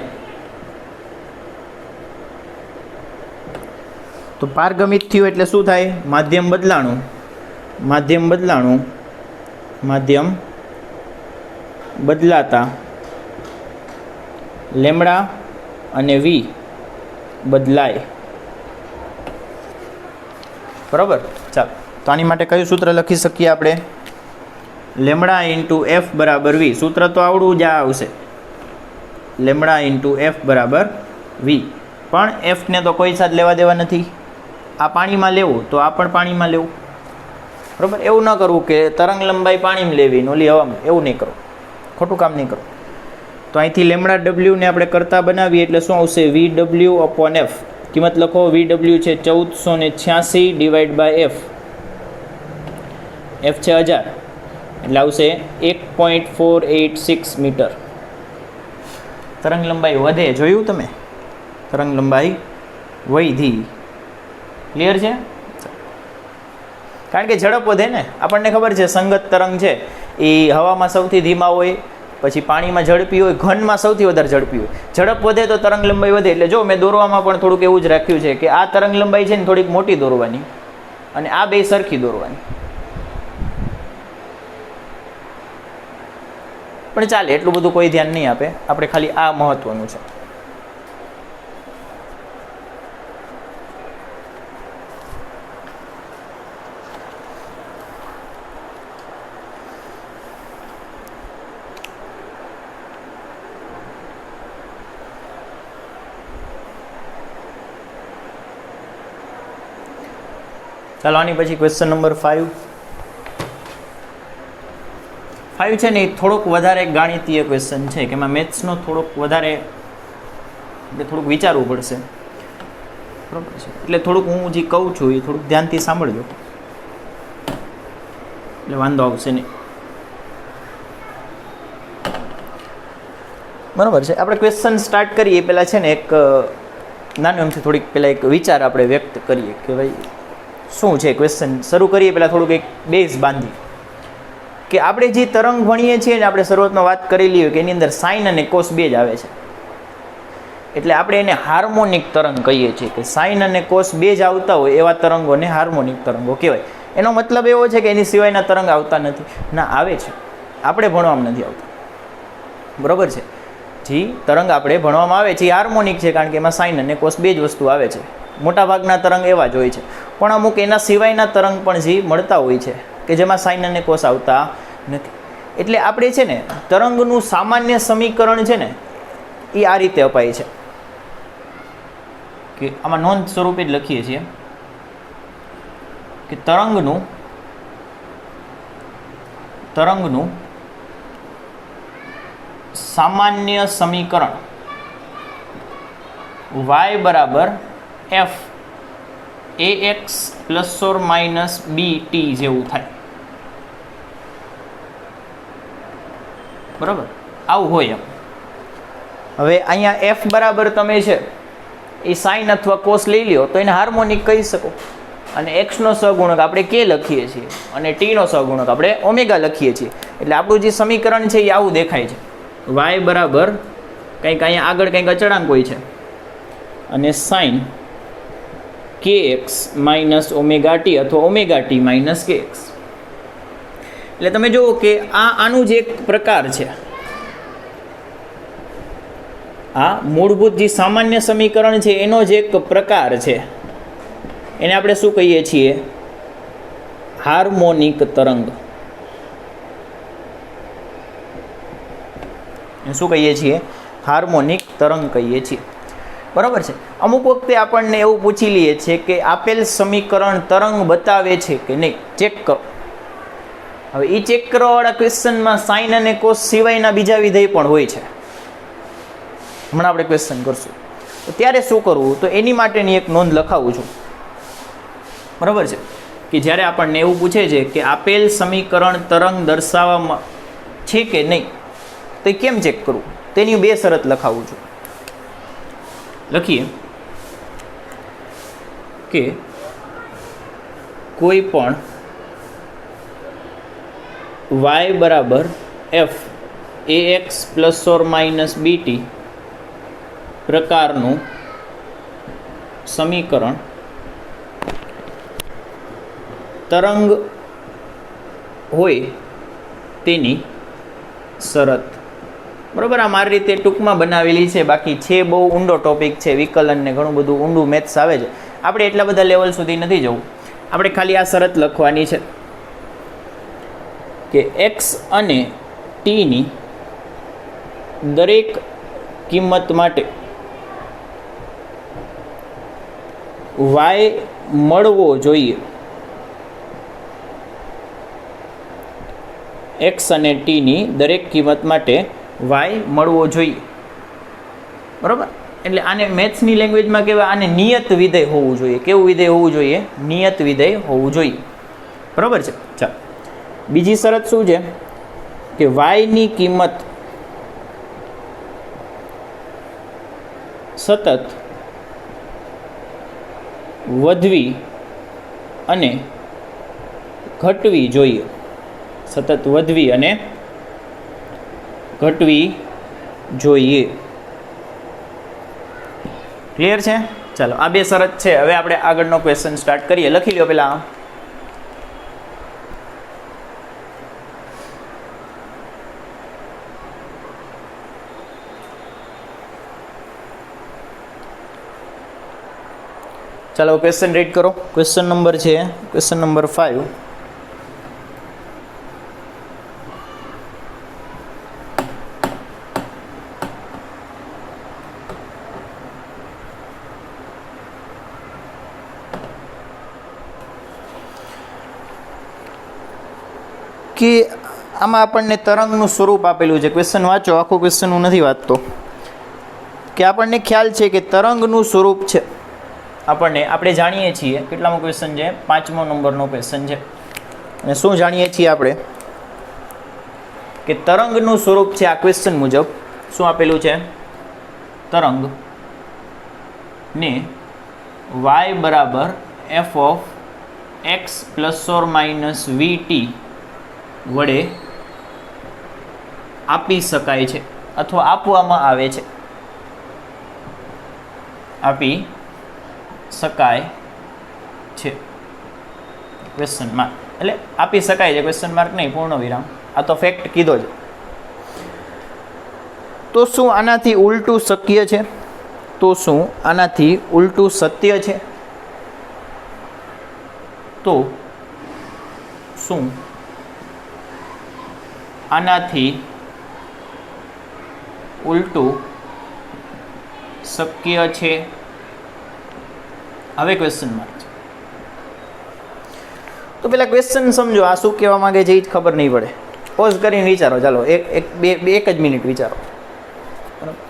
તો પારગમિત થયું એટલે શું થાય? માધ્યમ બદલાણું. માધ્યમ બદલાતા લેમડા અને વી બદલાય. બરાબર? ચાલો તો આની માટે કયું સૂત્ર લખી શકીએ આપણે? લેમડા ઇન્ટુ એફ બરાબર વી. સૂત્ર તો આવડું જ આવશે, લેમડા ઇન્ટુ એફ બરાબર વી. પણ એફને તો કોઈ સાથે લેવા દેવા નથી. આ પાણીમાં લેવું તો આ પણ પાણીમાં લેવું. બરાબર? એવું ન કરવું કે તરંગ લંબાઈ પાણીમાં લેવી ને ઓલી હવામાં, એવું નહીં કરો, ખોટું કામ નહીં કરો. તો અહીંથી લેમડા ડબલ્યુને આપણે કરતા બનાવીએ એટલે શું આવશે? VW/F. કિંમત લખો. VW છે 1486 ડિવાઈડ બાય F. F છે 1000, એટલે આવશે 1.486 મીટર. તરંગ લંબાઈ વધે, જોયું તમે? તરંગ લંબાઈ વધી. ક્લિયર છે? કારણ કે ઝડપ વધે ને. આપણને ખબર છે સંગત તરંગ છે એ હવામાં સૌથી ધીમા હોય, પછી પાણીમાં ઝડપી હોય, ઘનમાં સૌથી વધારે ઝડપી હોય. ઝડપ વધે તો તરંગ લંબાઈ વધે. એટલે જો મેં દોરવામાં પણ થોડુંક એવું જ રાખ્યું છે કે આ તરંગ લંબાઈ છે ને થોડીક મોટી દોરવાની અને આ બે સરખી દોરવાની. પણ ચાલે, એટલું બધું કોઈ ધ્યાન નહીં આપે. આપણે ખાલી આ મહત્વનું છે. ચાલો આની પછી ક્વેશ્ચન નંબર 5 છે ને એ થોડોક વધારે ગાણિતીય ક્વેશ્ચન છે કે એમાં મેથ્સનો થોડોક વધારે એટલે થોડુંક વિચારવું પડશે. બરાબર છે? એટલે થોડુંક હું જે કહું છું એ થોડુંક ધ્યાનથી સાંભળજો એટલે વાંધો આવશે નહીં. બરાબર છે? આપણે ક્વેશ્ચન સ્ટાર્ટ કરીએ પહેલાં છે ને એક નાનું એમથી થોડીક પહેલાં એક વિચાર આપણે વ્યક્ત કરીએ કે ભાઈ શું છે. ક્વેશ્ચન શરૂ કરીએ પહેલાં થોડુંક એક બેઝ બાંધી કે આપણે જે તરંગ ભણીએ છીએ ને, આપણે શરૂઆતમાં વાત કરેલી હોય કે એની અંદર સાઇન અને કોસ બે જ આવે છે. એટલે આપણે એને હાર્મોનિક તરંગ કહીએ છીએ કે સાઇન અને કોસ બે જ આવતા હોય એવા તરંગોને હાર્મોનિક તરંગો કહેવાય. એનો મતલબ એવો છે કે એની સિવાયના તરંગ આવતા નથી. ના, આવે છે, આપણે ભણવામાં નથી આવતા. બરાબર છે? જી તરંગ આપણે ભણવામાં આવે છે એ હાર્મોનિક છે, કારણ કે એમાં સાઇન અને કોસ બે જ વસ્તુ આવે છે. મોટાભાગના તરંગ એવા જ હોય છે, પણ અમુક એના સિવાયના તરંગ પણ જે મળતા હોય છે કે જેમાં સાઇન અને કોસ આવતા નથી. એટલે આપણે છે ને તરંગનું સામાન્ય સમીકરણ છે ને એ આ રીતે અપાય છે કે આમાં નોંધ સ્વરૂપે જ લખીએ છીએ કે તરંગનું સામાન્ય સમીકરણ y બરાબર f ax plus or minus bt જેવું થાય. બરાબર, આવું હોય એમ. હવે અહીંયા f બરાબર તમે છે એ સાઇન અથવા કોસ લઈ લ્યો તો એને હાર્મોનિક કહી શકો, અને એક્સનો સહગુણક આપણે કે લખીએ છીએ અને ટીનો સહગુણક આપણે ઓમેગા લખીએ છીએ. એટલે આપણું જે સમીકરણ છે એ આવું દેખાય છે. y બરાબર કંઈક અહીંયા આગળ કંઈક અચળાંક હોય છે અને sine kx minus omega T અથવા ઓમેગા ટી માઇનસ kx. એટલે તમે જુઓ કે આનું જે એક પ્રકાર છે, આ મૂળભૂત જે સામાન્ય સમીકરણ છે એનો જ એક પ્રકાર છે. એને આપણે શું કહીએ છીએ? હાર્મોનિક તરંગ. શું કહીએ છીએ? હાર્મોનિક તરંગ કહીએ છીએ. બરાબર છે? અમુક વખતે આપણને એવું પૂછી લઈએ છીએ કે આપેલ સમીકરણ તરંગ બતાવે છે કે નહીં, ચેક કરો. હવે એ ચેક કરવાવાળા ક્વેશ્ચનમાં સાઇન અને કોસ સિવાયના બીજા વિધેય પણ હોય છે. હમણાં આપણે ક્વેશ્ચન કરશું તો ત્યારે શું કરવું, તો એની માટેની એક નોંધ લખાવું છું. બરાબર છે? કે જ્યારે આપણને એવું પૂછે છે કે આપેલ સમીકરણ તરંગ દર્શાવવામાં છે કે નહીં, તો કેમ ચેક કરવું, તેની બે શરત લખાવું છું. લખીએ કે કોઈ પણ y બરાબર f ax plus or minus bt પ્રકારનું સમીકરણ તરંગ હોય તેની શરત. બરાબર, આ મારી રીતે ટૂંકમાં બનાવેલી છે, બાકી છે બહુ ઊંડો ટોપિક છે, વિકલન ને ઘણું બધું ઊંડું મેથ્સ આવે છે. આપણે એટલા બધા લેવલ સુધી નથી જવું, આપણે ખાલી આ શરત લખવાની છે કે x અને t ની દરેક કિંમત માટે y મળવો જોઈએ. x અને t ની દરેક કિંમત માટે y મળવો જોઈએ. બરાબર? એટલે આને મેથ્સની લેંગ્વેજમાં કહેવાય, આને નિયત વિધેય હોવું જોઈએ. કેવું વિધેય હોવું જોઈએ? નિયત વિધેય હોવું જોઈએ. બરાબર છે? ચાલો, બીજી શરત શું છે કે y ની કિંમત સતત વધવી અને ઘટવી જોઈએ. સતત વધવી અને ઘટવી જોઈએ. ક્લિયર છે? ચાલો, આ બે શરત છે. હવે આપણે આગળનો ક્વેશ્ચન સ્ટાર્ટ કરીએ. લખી લો પેલા. ચાલો ક્વેશ્ચન રીડ કરો. ક્વેશ્ચન નંબર છે ક્વેશ્ચન નંબર 5. કે આમાં આપણને તરંગનું સ્વરૂપ આપેલું છે. ક્વેશ્ચન વાંચો, આખું ક્વેશ્ચન હું નથી વાંચતો. કે આપણને ખ્યાલ છે કે તરંગનું સ્વરૂપ છે, આપણે જાણીએ છીએ. કેટલામો ક્વેશ્ચન છે? 5મો નંબરનો ક્વેશ્ચન છે. અને શું જાણીએ છીએ આપણે? કે તરંગનું સ્વરૂપ છે આ ક્વેશ્ચન મુજબ શું આપેલું છે? તરંગ ને y બરાબર f of x plus or minus vt વડે આપી શકાય છે અથવા આપવામાં આવે છે. આપી શકાય છે ક્વેશ્ચન માર્ક, એટલે આપી શકાય છે ક્વેશ્ચન માર્ક નહીં, પૂર્ણ વિરામ. આ તો ફેક્ટ કીધો છે. તો શું આનાથી ઉલટું શક્ય છે? તો શું આનાથી ઉલટું સત્ય છે? તો શું આનાથી ઉલટું શક્ય છે? હવે ક્વેશ્ચન માર્ક છે. તો પેલા ક્વેશ્ચન સમજો, આ શું કહેવા માંગે છે એ જ ખબર નહીં પડે. પોઝ કરીને વિચારો. ચાલો એક જ મિનિટ વિચારો. બરાબર,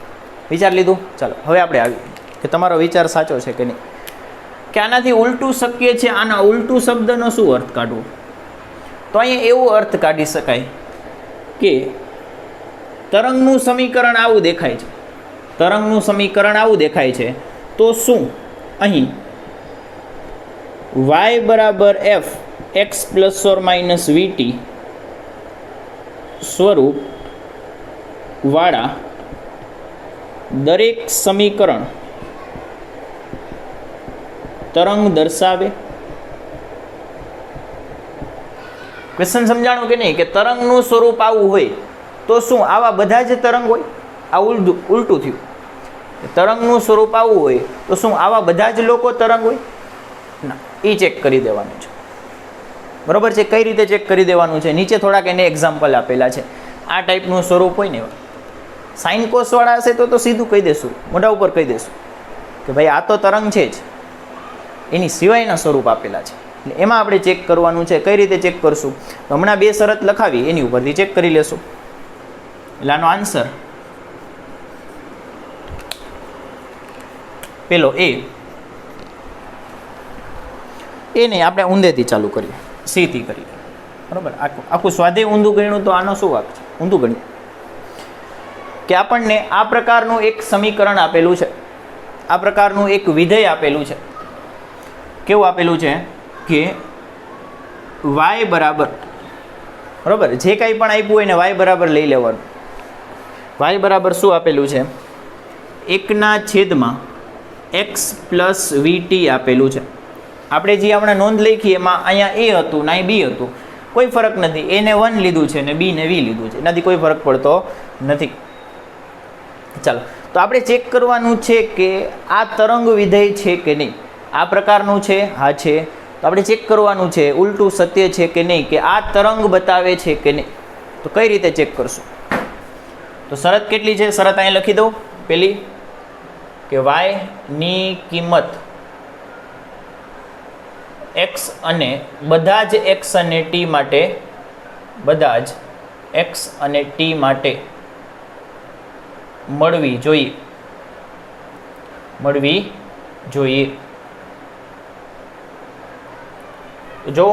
વિચાર લીધું? ચાલો હવે આપણે આવી કે તમારો વિચાર સાચો છે કે નહીં, કે આનાથી ઉલટું શક્ય છે. આના ઉલટું શબ્દનો શું અર્થ કાઢવો? તો અહીંયા એવો અર્થ કાઢી શકાય કે તરંગનું સમીકરણ આવું દેખાય છે, તરંગનું સમીકરણ આવું દેખાય છે. તો શું અહીં y બરાબર f x plus or minus vt સ્વરૂપ વાળા દરેક સમીકરણ તરંગ દર્શાવે? ક્વેશ્ચન સમજાણું કે નહીં? કે તરંગનું સ્વરૂપ આવું હોય તો શું આવા બધા જ તરંગ હોય? આ ઉલટું થયું. તરંગનું સ્વરૂપ આવું હોય તો શું આવા બધા જ લોકો તરંગ હોય? ના, એ ચેક કરી દેવાનું છે. બરાબર છે? કઈ રીતે ચેક કરી દેવાનું છે? નીચે થોડાક એને એક્ઝામ્પલ આપેલા છે. આ ટાઈપનું સ્વરૂપ હોય ને, સાઇન કોસવાળા હશે તો સીધું કહી દેશું, મોઢા ઉપર કહી દેશું કે ભાઈ આ તો તરંગ છે જ, એની સિવાયના સ્વરૂપ આપેલા છે. એટલે એમાં આપણે ચેક કરવાનું છે. કઈ રીતે ચેક કરશું? તો હમણાં 2 શરત લખાવી, એની ઉપરથી ચેક કરી લેશું. એટલે આનો આન્સર પેલો એ નહીં, આપણે ઊંધેથી ચાલુ કરીએ, સીથી કરીએ. બરાબર? આખું સ્વાધ્યાય ઊંધું ગણ્યું તો આનો શું વાક છે? ઊંધું ગણ્યું કે આપણને આ પ્રકારનું એક સમીકરણ આપેલું છે, આ પ્રકારનું એક વિધેય આપેલું છે. કેવું આપેલું છે? કે y બરાબર, બરાબર, જે કંઈ પણ આપ્યું હોય ને y બરાબર લઈ લેવાનું. y બરાબર શું આપેલું છે? 1/, x પ્લસ vt આપેલું છે. આપણે જે હમણાં નોંધ લખી એમાં અહીંયા a હતું ને અહીં b હતું, કોઈ ફરક નથી. a ને 1 લીધું છે ને b ને v લીધું છે, એનાથી કોઈ ફરક પડતો નથી. ચાલો, તો આપણે ચેક કરવાનું છે કે આ તરંગ વિધેય છે કે નહીં. આ પ્રકારનું છે? હા છે. તો આપણે ચેક કરવાનું છે ઉલટું સત્ય છે કે નહીં, કે આ તરંગ બતાવે છે કે નહીં. તો કઈ રીતે ચેક કરશું? તો શરત કેટલી છે? શરત અહીં લખી દઉં. પેલી કે y ની કિંમત x અને બધા જ x અને t માટે, બધા જ x અને t માટે મળવી જોઈએ, મળવી જોઈએ. જો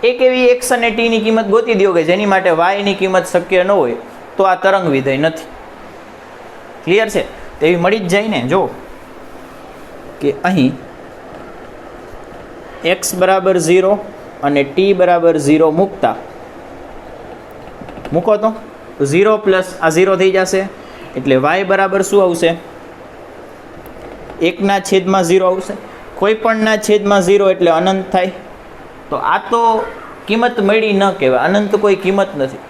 એક એવી x અને t ની કિંમત ગોતી દો કે જેની માટે y ની કિંમત શક્ય ન હોય તો આ તરંગ વિધેય નથી. ક્લિયર છે? તેવી મળી જ જાય ને. જો કે અહીં x બરાબર 0 અને t બરાબર 0 મૂકો તો 0 પ્લસ આ 0 થઈ જશે, એટલે y બરાબર શું આવશે? 1/0 આવશે. કોઈ પણના છેદમાં 0 એટલે અનંત થાય. તો આ તો કિંમત મળી ન કહેવાય, અનંત કોઈ કિંમત નથી.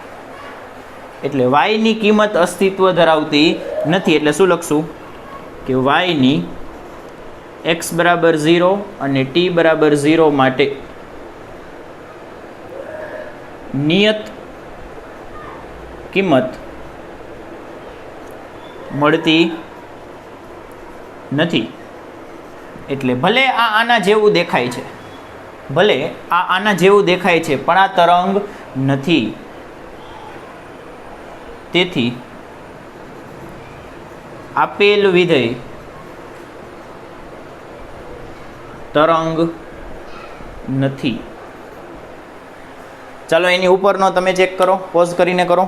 એટલે y ની કિંમત અસ્તિત્વ ધરાવતી નથી. એટલે શું લખશું? કે y ની x બરાબર 0 અને t બરાબર 0 માટે નિયત કિંમત મળતી નથી. એટલે ભલે આ આના જેવું દેખાય છે, ભલે આ આના જેવું દેખાય છે, પણ આ તરંગ નથી. તેથી આપેલ વિધેય તરંગ નથી. ચાલો એની ઉપરનો તમે ચેક કરો, પોઝ કરીને કરો.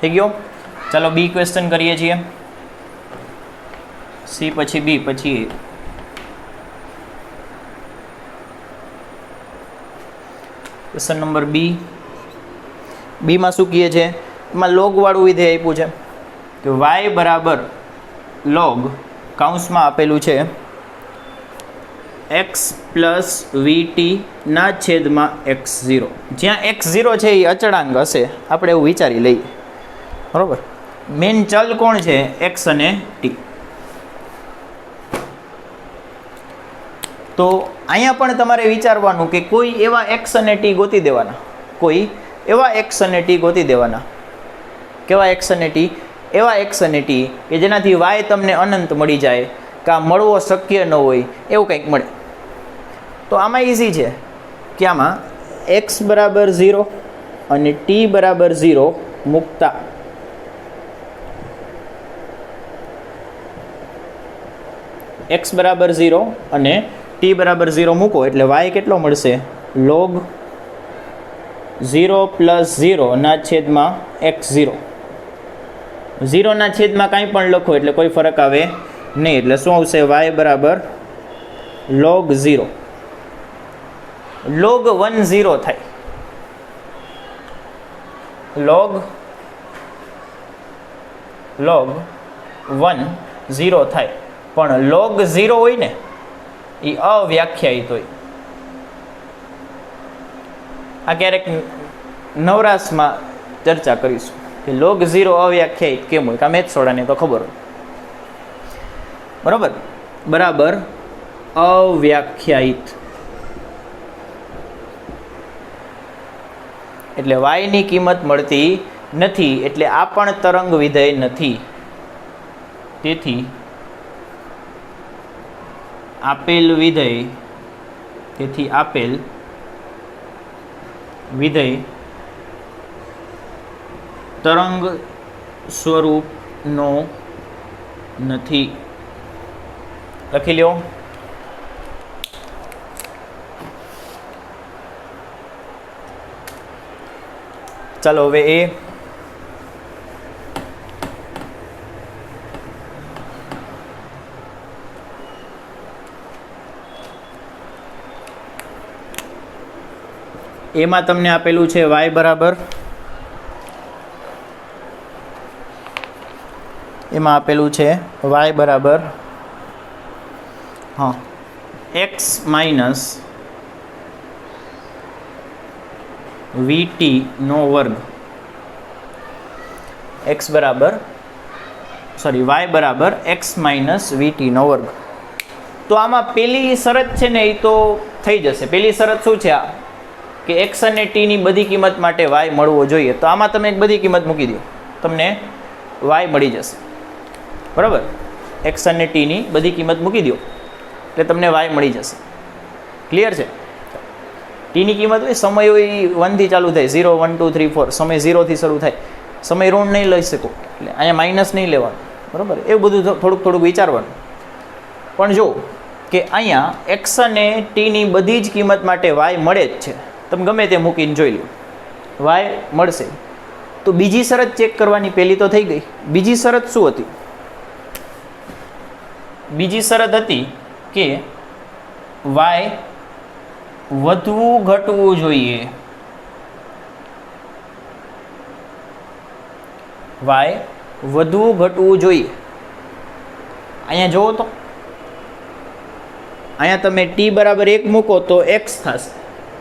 થઈ ગયો? ચાલો બી ક્વેશ્ચન કરીએ છીએ. સી પછી બી પછી એ. ક્વેશ્ચન નંબર બી. બીમાં શું કહે છે? એમાં લોગવાળું વિધેય આપ્યું છે કે y બરાબર લોગ કૌંસમાં આપેલું છે એક્સ પ્લસ વીટી ના છેદમાં x0, જ્યાં x0 છે એ અચળાંક હશે, આપણે એવું વિચારી લઈએ, બરાબર. મેન ચલ કોણ છે? x અને t. તો અહીંયા પણ તમારે વિચારવાનું કે કોઈ એવા x અને t ગોતી દેવાના, કોઈ એવા x અને t ગોતી દેવાના. કેવા x અને t? એવા x અને t કે જેનાથી y તમને અનંત મળી જાય, કાં મળવો શક્ય ન હોય એવું કંઈક મળે. તો આમાં ઇઝી છે કે આમાં x બરાબર 0 અને t બરાબર 0 મૂકતા x બરાબર 0 અને t બરાબર 0 મૂકો એટલે y કેટલો મળશે? log 0 પ્લસ 0 ના છેદમાં x0. 0 ના છેદમાં કાંઈ પણ લખો એટલે કોઈ ફરક આવે નહીં, એટલે શું આવશે? y બરાબર log 0. log 1 0 થાય, log 1 0 થાય, પણ log 0 હોય ને એ અવ્યાખ્યાયિત હોય. આ ક્યારેક નવરાશમાં ચર્ચા કરીશું કે log 0 અવ્યાખ્યાયિત કેમ હોય, કાં મેથ્સ વાળાને તો ખબર હોય, બરાબર. બરાબર અવ્યાખ્યાયિત એટલે y ની કિંમત મળતી નથી, એટલે આ પણ તરંગ વિધેય નથી. તેથી આપેલ વિધેય તરંગ સ્વરૂપનો નથી. લખી લ્યો. ચાલો હવે એમાં તમને આપેલું છે y બરાબર, એમાં આપેલું છે y બરાબર x માઇનસ વીટી નો વર્ગ. y બરાબર x માઇનસ વીટી નો વર્ગ. તો આમાં પેલી શરત છે ને એ તો થઈ જશે. પેલી શરત શું છે? આ કે x અને t ની બધી કિંમત માટે y મળવો જોઈએ. તો આમાં તમે એક બધી કિંમત મૂકી દો, તમને y મળી જશે, બરાબર. x અને t ની બધી કિંમત મૂકી દો એટલે તમને y મળી જશે. ક્લિયર છે? t ની કિંમત હોય, સમય હોય 1 થી ચાલુ થાય, 0 1 2 3 4, સમય 0 થી શરૂ થાય, સમય ઋણ નહીં લઈ શકો એટલે અહીંયા માઇનસ નહીં લેવાનું, બરાબર. એવું બધું થોડુંક વિચારવાનું. પણ જો કે અહીંયા x અને t ની બધી જ કિંમત માટે y મળે જ છે, તમે ગમે તે મૂકીને જોઈ લો, y મળશે. તો બીજી શરત ચેક કરવાની. પહેલી તો થઈ ગઈ, બીજી શરત શું હતી? બીજી શરત હતી કે y વધવું ઘટવું જોઈએ. y વધવું ઘટવું જોઈએ. અહીંયા જુઓ તો, અહીંયા તમે t બરાબર 1 મૂકો તો x થશે,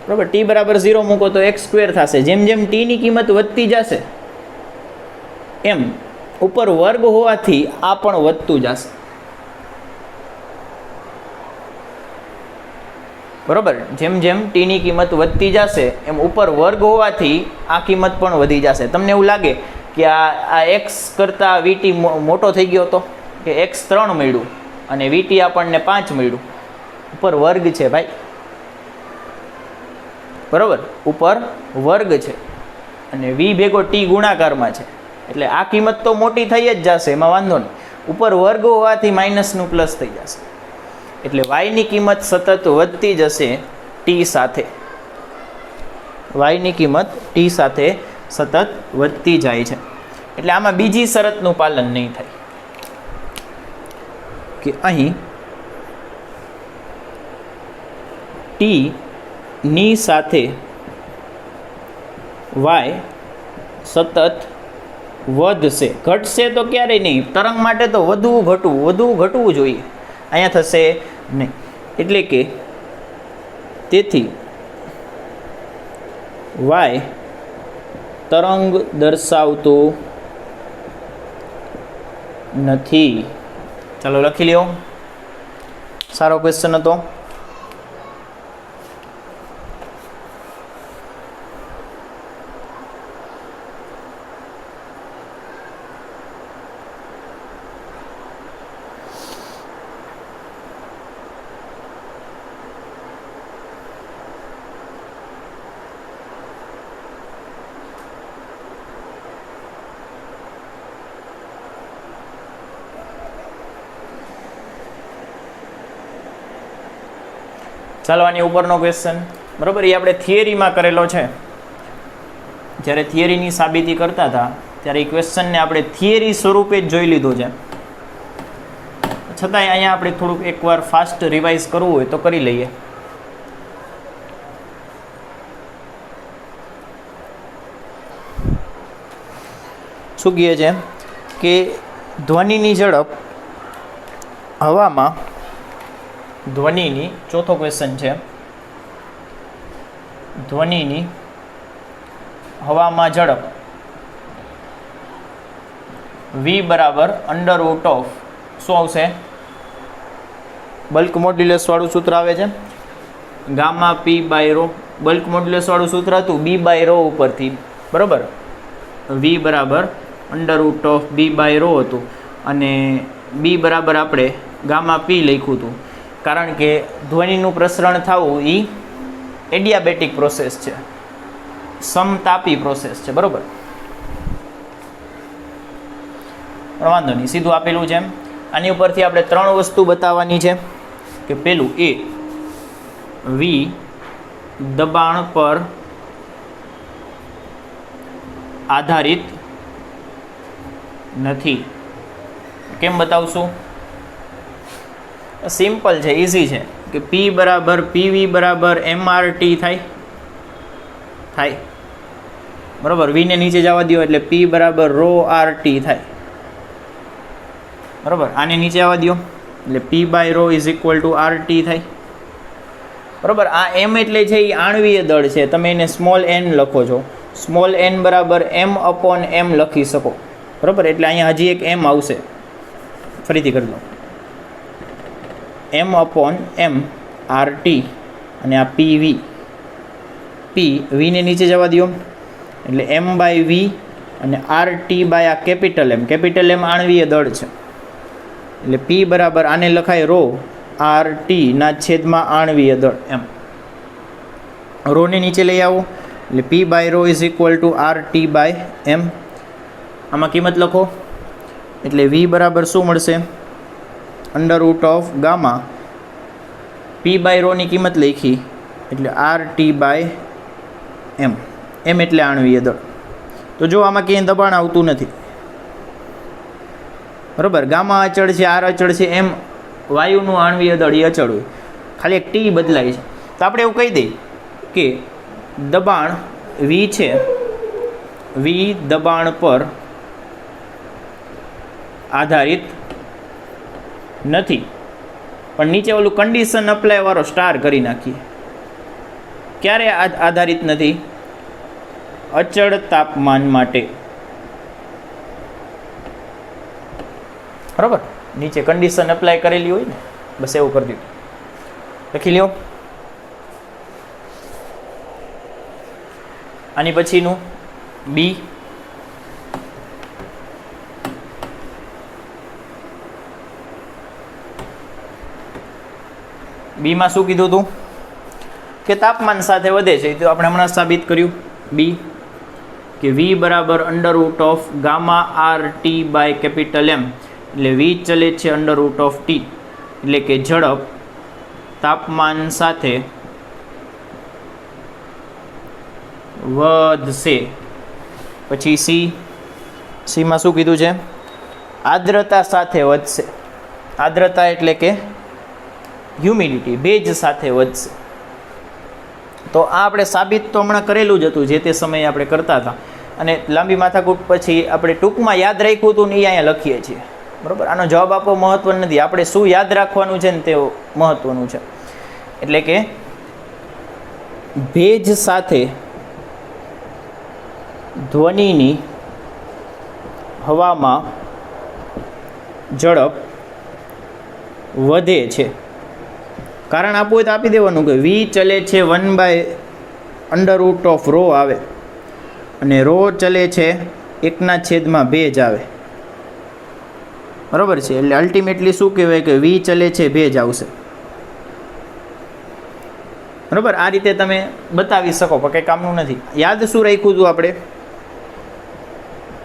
બરાબર. t બરાબર 0 મૂકો તો x² થશે. જેમ જેમ t ની કિંમત વધતી જશે એમ ઉપર વર્ગ હોવાથી આ પણ વધતું જશે, બરાબર. જેમ જેમ t ની કિંમત વધતી જશે એમ ઉપર વર્ગ હોવાથી આ કિંમત પણ વધી જશે. તમને એવું લાગે કે આ x કરતાં vt મોટો થઈ ગયો હતો, કે x 3 મળ્યું અને vt આપણને 5 મળ્યું. ઉપર વર્ગ છે ભાઈ, બરાબર. ઉપર વર્ગ છે અને v ભેગો t ગુણાકારમાં છે, એટલે આ કિંમત તો મોટી થઈ જ જશે, એમાં વાંધો નહીં. ઉપર વર્ગ હોવાથી માઇનસનું પ્લસ થઈ જશે, એટલે y ની કિંમત સતત વધતી જશે t સાથે. y ની કિંમત t સાથે સતત વધતી જાય છે. એટલે આમાં બીજી શરતનું પાલન નહીં થાય કે અહીં t ની સાથે y સતત વધશે. ઘટશે તો ક્યારેય નહીં. તરંગ માટે તો વધુ ઘટવું જોઈએ. અહીંયા થશે નહીં. એટલે કે તેથી y તરંગ દર્શાવતું નથી. ચાલો લખી લ્યો. સારો ક્વેશ્ચન હતો. ચાલો આની ઉપરનો ક્વેશ્ચન, બરાબર, એ આપણે થિયરીમાં કરેલો છે. જ્યારે થિયરીની સાબિતી કરતા હતા ત્યારે એ ક્વેશ્ચનને આપણે થિયરી સ્વરૂપે જ જોઈ લીધો છે. છતાંય અહીંયા આપણે થોડુંક એકવાર ફાસ્ટ રિવાઇઝ કરવું હોય તો કરી લઈએ. શું કહે છે કે ધ્વનિની ઝડપ હવામાં, ધ્વનિની, ચોથો ક્વેશ્ચન છે, ધ્વનિની હવામાં ઝડપ v બરાબર અંડરરૂટ ઓફ, શું આવશે? બલ્ક મોડ્યુલસ વાળું સૂત્ર આવે છે, gamma p by rho. Bulk modulus વાળું સૂત્ર હતું b બાય રો ઉપરથી, બરાબર. v બરાબર underroot of b by rho હતું અને b બરાબર આપણે ગામા p લખ્યું હતું. કારણ કે ધ્વનિનું પ્રસરણ થવું એ એડિયાબેટિક પ્રોસેસ છે, સમતાપી પ્રોસેસ છે, બરાબર. પણ વાંધો નહીં, સીધું આપેલું છે. આની ઉપરથી આપણે 3 વસ્તુ બતાવવાની છે કે પેલું એ v દબાણ પર આધારિત નથી. કેમ બતાવશું? સિમ્પલ છે, ઇઝી છે કે p બરાબર pv બરાબર mrt થાય, બરાબર. v ને નીચે જવા દો એટલે p બરાબર રો rt થાય, બરાબર. આને નીચે આવવા દો એટલે p by rho is equal to rt થાય, બરાબર. આ m એટલે છે એ આણવીય દળ છે, તમે એને સ્મોલ n લખો છો. સ્મોલ n બરાબર m અપોન m લખી શકો, બરાબર. એટલે અહીંયા હજી એક m આવશે, ફરીથી કરી દો. m અપોન m rt અને આ pv, p v ને નીચે જવા દો એટલે m બાય v અને rt બાય આ કેપિટલ m. કેપિટલ m આણવીય દળ છે એટલે p બરાબર આને લખાય રો rt ના છેદમાં આણવીય દળ m. રો ને નીચે લઈ આવો એટલે p by rho is equal to rt by m. આમાં કિંમત લખો એટલે v બરાબર શું મળશે? Underroot of gamma p by rho ની કિંમત લખી એટલે rt બાય m. m એટલે આણવીય દળ. તો જો આમાં ક્યાંય દબાણ આવતું નથી, બરાબર. ગામા અચળ છે, r અચળ છે, m વાયુનું આણવીય દળ એ અચળ હોય, ખાલી એક t બદલાય છે. તો આપણે એવું કહી દઈએ કે દબાણ v છે, v દબાણ પર આધારિત નથી. પણ નીચે ઓલું કન્ડિશન અપ્લાય વાળો સ્ટાર કરી નાખીએ. ક્યારે આધારિત નથી? અચળ તાપમાન માટે, બરાબર. નીચે કન્ડિશન અપ્લાય કરેલી હોય ને, બસ એવું કરી દીધું. લખી લ્યો. આની પછીનું બી, બીમાં શું કીધું હતું કે તાપમાન સાથે વધે છે. તો આપણે હમણાં સાબિત કર્યું બી કે v બરાબર underroot of gamma R T by capital m. એટલે v ચલે છે અંડરરૂટ ઓફ t, એટલે કે ઝડપ તાપમાન સાથે વધશે. પછી સીમાં શું કીધું છે? આર્દ્રતા સાથે વધશે. આર્દ્રતા એટલે કે હ્યુમિડિટી, ભેજ સાથે વધશે. તો આ આપણે સાબિત તો હમણાં કરેલું જ હતું, જે તે સમયે આપણે કરતા હતા. અને લાંબી માથાકૂટ પછી આપણે ટૂંકમાં યાદ રાખ્યું હતું ને એ અહીંયા લખીએ છીએ, બરાબર. આનો જવાબ આપવો મહત્વનો નથી, આપણે શું યાદ રાખવાનું છે ને તે મહત્વનું છે. એટલે કે ભેજ સાથે ધ્વનિની હવામાં ઝડપ વધે છે. કારણ આપવું હોય તો આપી દેવાનું કે વી ચલે છે 1/√ρ આવે અને ρ ચલે છે 1/2 આવે, બરાબર છે. એટલે અલ્ટિમેટલી શું કહેવાય કે વી ચલે છે ભેજ આવશે, બરાબર. આ રીતે તમે બતાવી શકો પણ કંઈ કામનું નથી. યાદ શું રાખ્યું હતું આપણે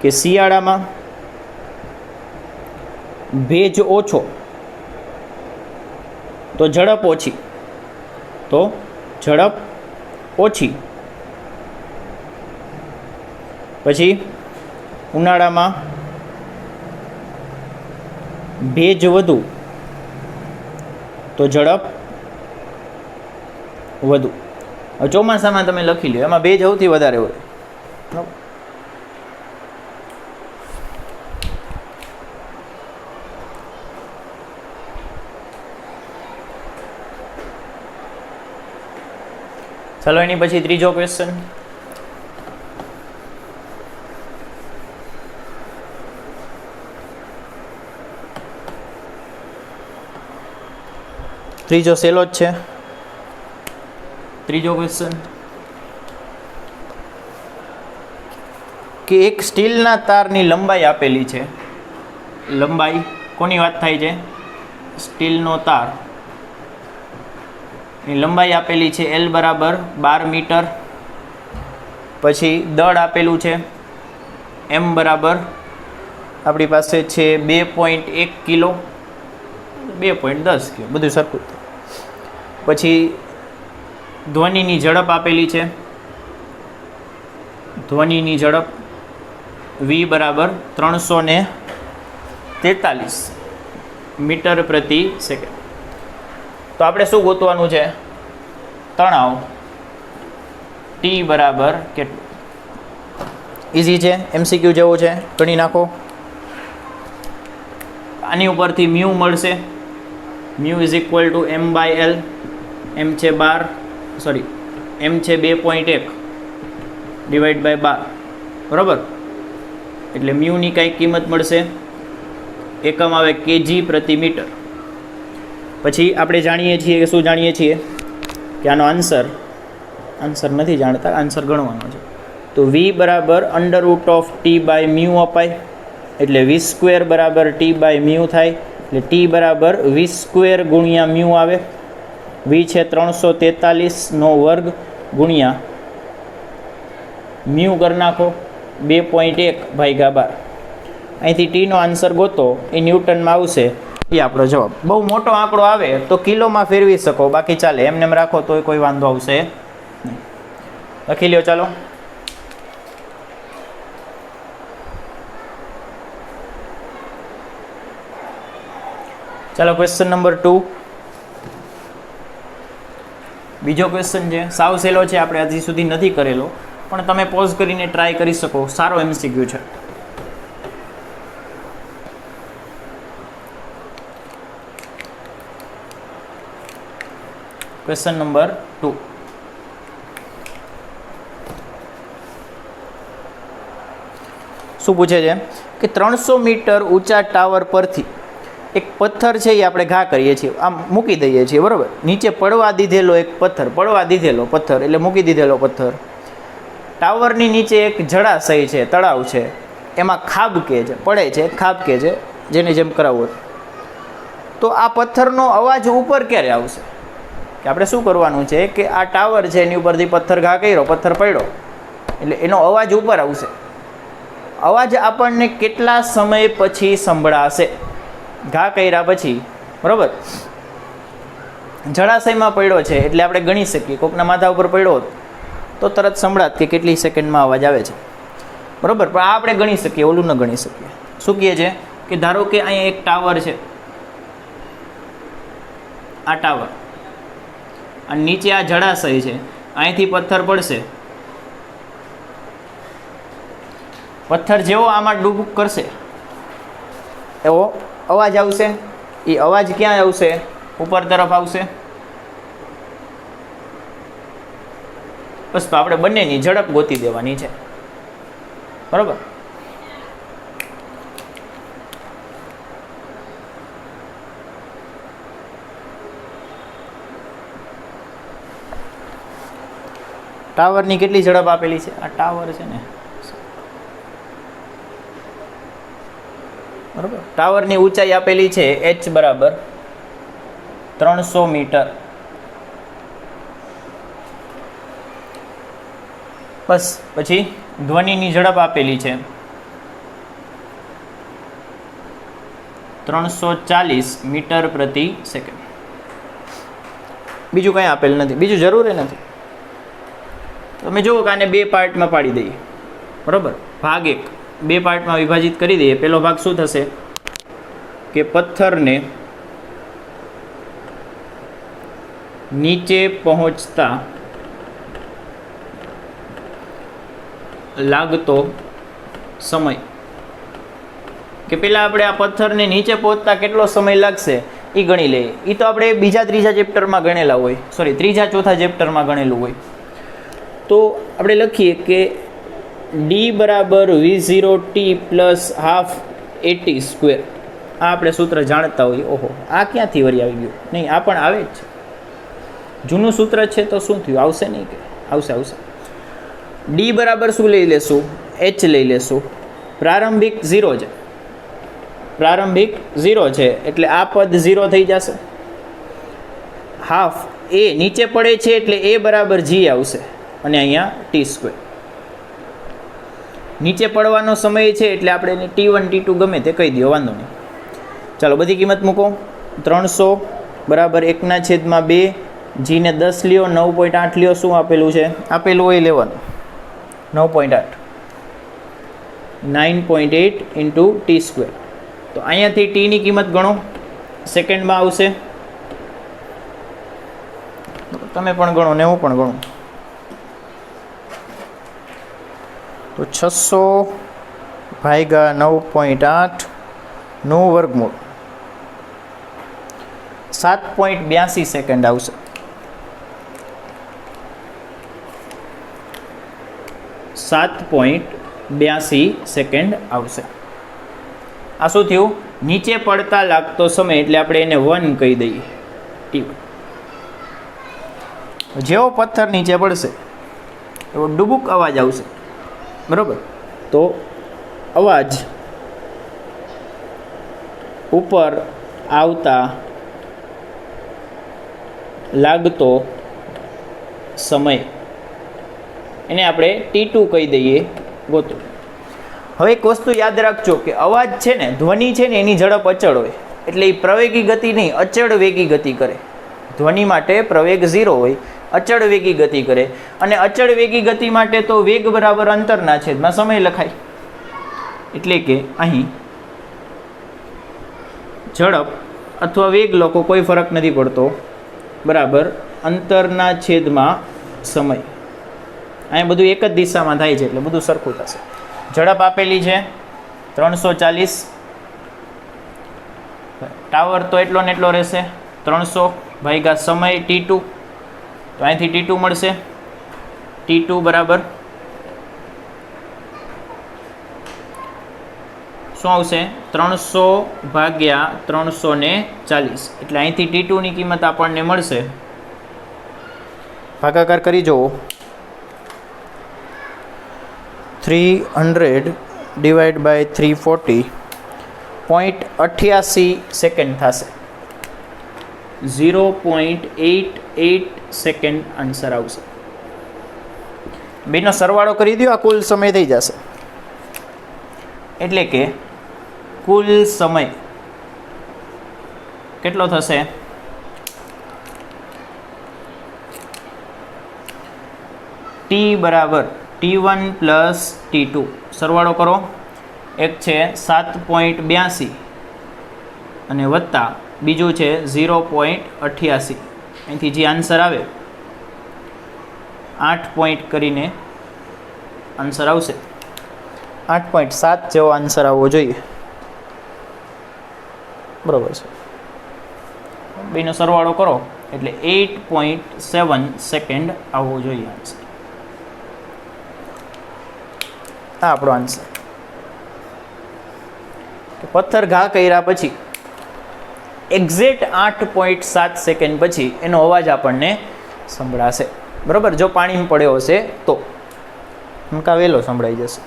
કે શિયાળામાં ભેજ ઓછો તો ઝડપ ઓછી, પછી ઉનાળામાં ભેજ વધુ તો ઝડપ વધુ. ચોમાસામાં તમે લખી લો, એમાં ભેજ સૌથી વધારે હોય. ચાલો એની પછી ત્રીજો ક્વેશ્ચન. ત્રીજો સહેલો જ છે. ત્રીજો ક્વેશ્ચન કે એક સ્ટીલના તારની લંબાઈ આપેલી છે. લંબાઈ કોની વાત થાય છે? સ્ટીલનો તાર ની લંબાઈ આપેલી છે L બરાબર 12 મીટર. પછી દળ આપેલું છે M બરાબર આપણી પાસે છે 2.1 કિલો, 2.10 કિલો, બધું સરખું. પછી ધ્વનિની ઝડપ આપેલી છે. ધ્વનિની ઝડપ V બરાબર 343 મીટર પ્રતિ સેકન્ડ. તો આપણે શું ગોતવાનું છે? તણાવ T બરાબર કેટલું? ઇઝી છે, MCQ જેવું છે, ગણી નાખો. આની ઉપરથી મ્યુ મળશે. Mu is equal two M/L. M છે 2.1 ડિવાઈડ બાય 12, બરાબર. એટલે મ્યુની કાંઈક કિંમત મળશે, એકમ આવે kg પ્રતિ મીટર. પછી આપણે જાણીએ છીએ કે શું જાણીએ છીએ કે આનો આન્સર નથી જાણતા, આન્સર ગણવાનો છે. તો V બરાબર √T/μ અપાય, એટલે V² બરાબર T/μ થાય. એટલે T બરાબર V² ગુણ્યા મ્યુ આવે. V છે 343નો વર્ગ ગુણ્યા મ્યુ કરી નાખો 2.1/12. અહીંથી ટીનો આન્સર ગોતો, એ ન્યૂટનમાં આવશે, એ આપણો જવાબ. બહુ મોટો આંકડો આવે તો કિલોમાં ફેરવી શકો, બાકી ચાલે, એમને રાખો તો કોઈ વાંધો આવશે નહીં. લખી લ્યો. ચાલો ક્વેશ્ચન નંબર 2. બીજો ક્વેશ્ચન છે, સાવ સહેલો છે, આપણે હજી સુધી નથી કરેલો, પણ તમે પોઝ કરીને ટ્રાય કરી શકો. સારો MCQ છે. Question number 2. શું પૂછે છે કે 300 મીટર ઊંચા ટાવર પરથી એક પથ્થર છે એ આપણે ઘા કરીએ છીએ, આમ મૂકી દઈએ છીએ, બરાબર. નીચે પડવા દીધેલો એક પથ્થર, એટલે મૂકી દીધેલો પથ્થર. ટાવરની નીચે એક જળાશય છે, તળાવ છે, એમાં ખાબકે છે, પડે છે, ખાબકે છે, જેને જેમ કરાવવું. તો આ પથ્થરનો અવાજ ઉપર ક્યારે આવશે? કે આપણે શું કરવાનું છે કે આ ટાવર છે એની ઉપરથી પથ્થર ઘા કર્યો, પથ્થર પડ્યો, એટલે એનો અવાજ ઉપર આવશે. અવાજ આપણને કેટલા સમય પછી સંભળાશે? ઘા કર્યા પછી, બરાબર. જળાશયમાં પડ્યો છે એટલે આપણે ગણી શકીએ, કોકના માથા ઉપર પડ્યો તો તરત સંભળાત કે કેટલી સેકન્ડમાં અવાજ આવે છે, બરાબર. પણ આ આપણે ગણી શકીએ, ઓલું ન ગણી શકીએ. શું કહે છે કે ધારો કે અહીંયા એક ટાવર છે, આ ટાવર, અને નીચે આ જળાશય છે, અહીંથી પથ્થર પડશે, પથ્થર જેવો આમાં ડૂબુક કરશે એવો અવાજ આવશે. એ અવાજ ક્યાં આવશે? ઉપર તરફ આવશે. બસ તો આપણે બંનેની ઝડપ ગોતી દેવાની છે, બરાબર. ટાવરની કેટલી ઝડપ આપેલી છે? આ ટાવર છે ને, બરાબર. ટાવરની ઊંચાઈ આપેલી છે h બરાબર 300 મીટર. બસ પછી ધ્વનિની ઝડપ આપેલી છે 340 મીટર પ્રતિ સેકન્ડ. બીજું કંઈ આપેલ નથી, બીજું જરૂર નથી. તમે જુઓ કે આને બે પાર્ટમાં પાડી દઈએ, બરાબર. ભાગ એક બે પાર્ટમાં વિભાજિત કરી દઈએ. પહેલો ભાગ શું થશે કે પથ્થરને નીચે પહોંચતા લાગતો સમય, કે પહેલાં આપણે આ પથ્થરને નીચે પહોંચતા કેટલો સમય લાગશે એ ગણી લઈએ. એ તો આપણે બીજા ત્રીજા ચેપ્ટરમાં ગણેલા હોય, સોરી ત્રીજા ચોથા ચેપ્ટરમાં ગણેલું હોય. તો આપણે લખીએ કે ડી બરાબર v0t plus half at square. આ આપણે સૂત્ર જાણતા હોઈએ. ઓહો, આ ક્યાંથી વળી આવી ગયું? નહીં, આ પણ આવે જ છે. જૂનું સૂત્ર છે તો શું થયું? આવશે નહીં કે? આવશે. ડી બરાબર શું લઈ લેશું? એચ લઈ લેશું. પ્રારંભિક 0 છે, પ્રારંભિક 0 છે એટલે આ પદ 0 થઈ જશે. હાફ એ નીચે પડે છે એટલે એ બરાબર જી આવશે અને અહીંયા ટી સ્ક્વેર. નીચે પડવાનો સમય છે એટલે આપણે એને T1 T2 ગમે તે કહી દો, વાંધો નહીં. ચાલો બધી કિંમત મૂકો. 300 બરાબર 1/2, જીને 10 લ્યો, 9.8 લ્યો. શું આપેલું છે? આપેલું હોય લેવાનું. 9.8 9.8 ઇન્ટુ ટી સ્ક્વેર. તો અહીંયાથી ટીની કિંમત ગણો, સેકન્ડમાં આવશે. તમે પણ ગણો ને હું પણ ગણું. તો 600 ભાગ્યા 9.8 નું વર્ગમૂળ 7.82 સેકન્ડ આવશે. 7.82 સેકન્ડ આવશે. આ શું થયું? નીચે પડતા લાગતો સમય એટલે આપણે એને 1 કહી દઈએ, T1. જેવો પથ્થર નીચે પડશે એવો ડુબુક અવાજ આવશે, બરાબર. તો અવાજ ઉપર આવતા લાગતો સમય એને આપણે T2 કહી દઈએ, ગોતો. હવે એક વસ્તુ યાદ રાખજો કે અવાજ છે ને, ધ્વનિ છે ને, એની ઝડપ અચળ હોય એટલે એ પ્રવેગી ગતિ નહીં, અચળ વેગી ગતિ કરે. ધ્વનિ માટે પ્રવેગ 0 હોય, અચળ વેગી ગતિ કરે. અને અચળ વેગી ગતિ માટે તો વેગ બરાબર અંતરના છેદમાં સમય લખાય. એટલે કે અહીં ઝડપ અથવા વેગ લખો, કોઈ ફરક નથી પડતો, બરાબર અંતરના છેદમાં સમય. અહીંયા બધું એક જ દિશામાં થાય છે એટલે બધું સરખું થશે. ઝડપ આપેલી છે 340. ટાવર તો એટલો ને એટલો રહેશે, 300 ભાગ્યા સમય T2. તો અહીંથી T2 મળશે. T2 બરાબર શું આવશે? 300 ભાગ્યા 340. એટલે અહીંથી T2ની કિંમત આપણને મળશે, ભાગાકાર કરી જુઓ, 300 ડિવાઈડ બાય 340.88 સેકન્ડ થશે. 0.88 સેકન્ડ આન્સર આવશે. બેનો સરવાળો કરી દો, આ કુલ સમય થઈ જશે. એટલે કે કુલ સમય કેટલો થશે? T બરાબર T1 પ્લસ T2. સરવાળો કરો, એક છે 7.82 અને વત્તા બીજું છે 0.88. અહીંથી જે આન્સર આવે 8 પોઈન્ટ કરીને આન્સર આવશે. 8.7 જેવો આન્સર આવવો જોઈએ. બરાબર છે. બેનો સરવાળો કરો એટલે 8.7 સેકન્ડ આવવો જોઈએ આન્સર. આ આપણો આન્સર. પથ્થર ઘા કર્યા પછી એક્ઝેક્ટ 8.7 સેકન્ડ પછી એનો અવાજ આપણને સંભળાશે. બરાબર, જો પાણીમાં પડ્યો હશે તો મકા વહેલો સંભળાઈ જશે.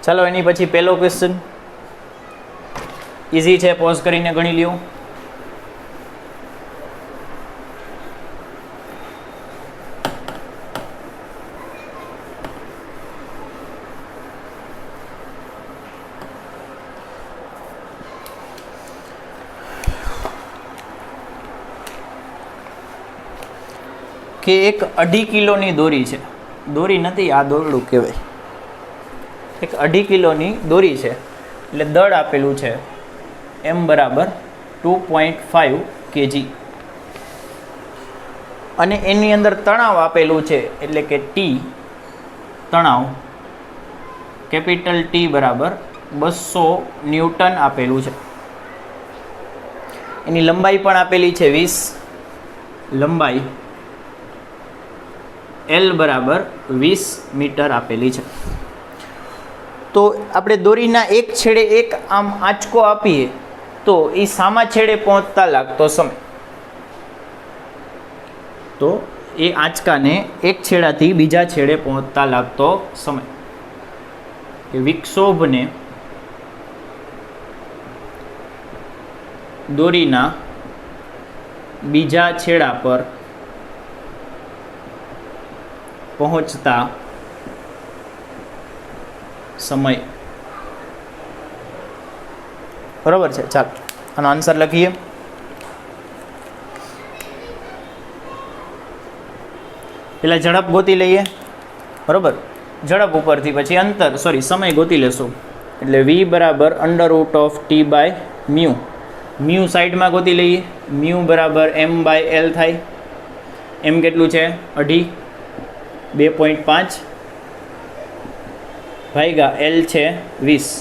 ચાલો એની પછી પહેલો ક્વેશ્ચન ઇઝી છે, પોઝ કરીને ગણી લ્યો. કે એક 2.5 કિલોની દોરી છે. દોરી નથી, આ દોરડું કહેવાય. એક 2.5 કિલોની દોરી છે એટલે દળ આપેલું છે m બરાબર 2.5 kg અને એની અંદર તણાવ આપેલું છે એટલે કે T તણાવ કેપિટલ T બરાબર 200 ન્યૂટન આપેલું છે. એની લંબાઈ પણ આપેલી છે 20, લંબાઈ L બરાબર 20 મીટર આપેલી છે. તો આપણે દોરીના એક છેડે એક આમ આંચકો આપીએ તો એ સામા છેડે પહોંચતા લાગતો સમય, તો એ આંચકાને એક છેડાથી બીજા છેડે પહોંચતા લાગતો સમય કે વિક્ષોભને દોરીના બીજા છેડા પર પહોંચતા સમય. બરાબર છે. ચાલો આનો આન્સર લખીએ. પેલા ઝડપ ગોતી લઈએ. બરાબર, ઝડપ ઉપરથી પછી અંતર સમય ગોતી લેશું. એટલે v બરાબર √T/μ. મ્યુ સાઈડમાં ગોતી લઈએ. મ્યુ બરાબર m/l થાય. m કેટલું છે? 2.5. 2.5 ભાગ્યા L છે 20.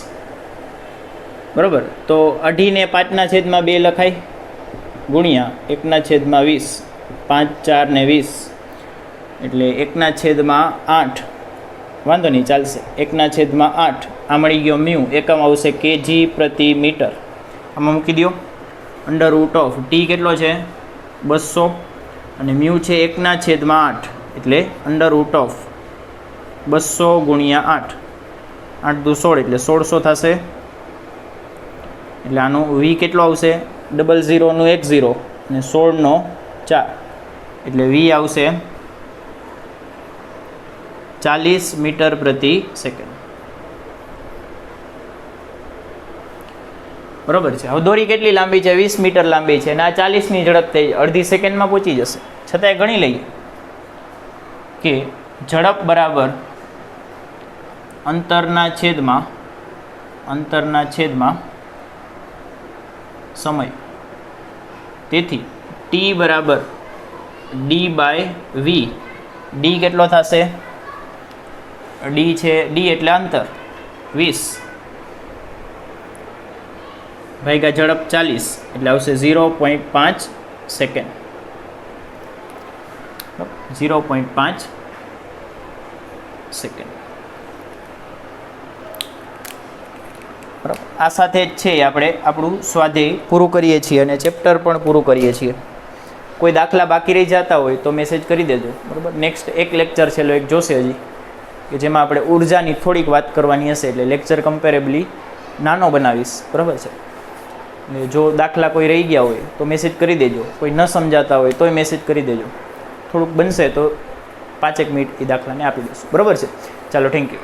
બરાબર, તો 2.5 ને 5/2 લખાય ગુણ્યા 1/20. 5 4 ને 20 એટલે 1/8. વાંધો નહીં, ચાલશે. 1/8 આ મળી ગયો મ્યુ. એકમ આવશે kg પ્રતિ મીટર. આમાં મૂકી દો. √T કેટલો છે? 200 અને મ્યુ છે 1/8 એટલે √200 ગુણ્યા 8. 8 દુ 16 એટલે 1600 થશે. એટલે આનો v કેટલો આવશે? 00 નું 10 અને 16 નો 4 એટલે v આવશે 40 મીટર પ્રતિ સેકન્ડ. બરોબર છે. હવે દોરી કેટલી લાંબી છે? 20 મીટર લાંબી છે અને આ 40 ની ઝડપ થઈ અડધી સેકન્ડમાં પહોંચી જશે. છતાંય ગણી લઈએ કે ઝડપ બરાબર અંતરના છેદમાં સમય. તેથી T બરાબર D/v. D કેટલો થશે? D છે, D એટલે અંતર 20 ભાગ્યા ઝડપ 40 એટલે આવશે 0.5 સેકન્ડ. 0.5 સેકન્ડ. બરાબર, આ સાથે જ છે આપણે આપણું સ્વાધ્યાય પૂરું કરીએ છીએ અને ચેપ્ટર પણ પૂરું કરીએ છીએ. કોઈ દાખલા બાકી રહી જતા હોય તો મેસેજ કરી દેજો. બરાબર, નેક્સ્ટ એક લેક્ચર છેલ્લો એક જોશે હજી કે જેમાં આપણે ઉર્જાની થોડીક વાત કરવાની હશે એટલે લેક્ચર કમ્પેરેબલી નાનો બનાવીશ. બરાબર છે. જો દાખલા કોઈ રહી ગયા હોય તો મેસેજ કરી દેજો. કોઈ ન સમજાતા હોય તોય મેસેજ કરી દેજો. થોડુંક બનશે તો 5 મિનિટ એ દાખલાને આપી દઈશું. બરાબર છે. ચાલો, થેન્ક યુ.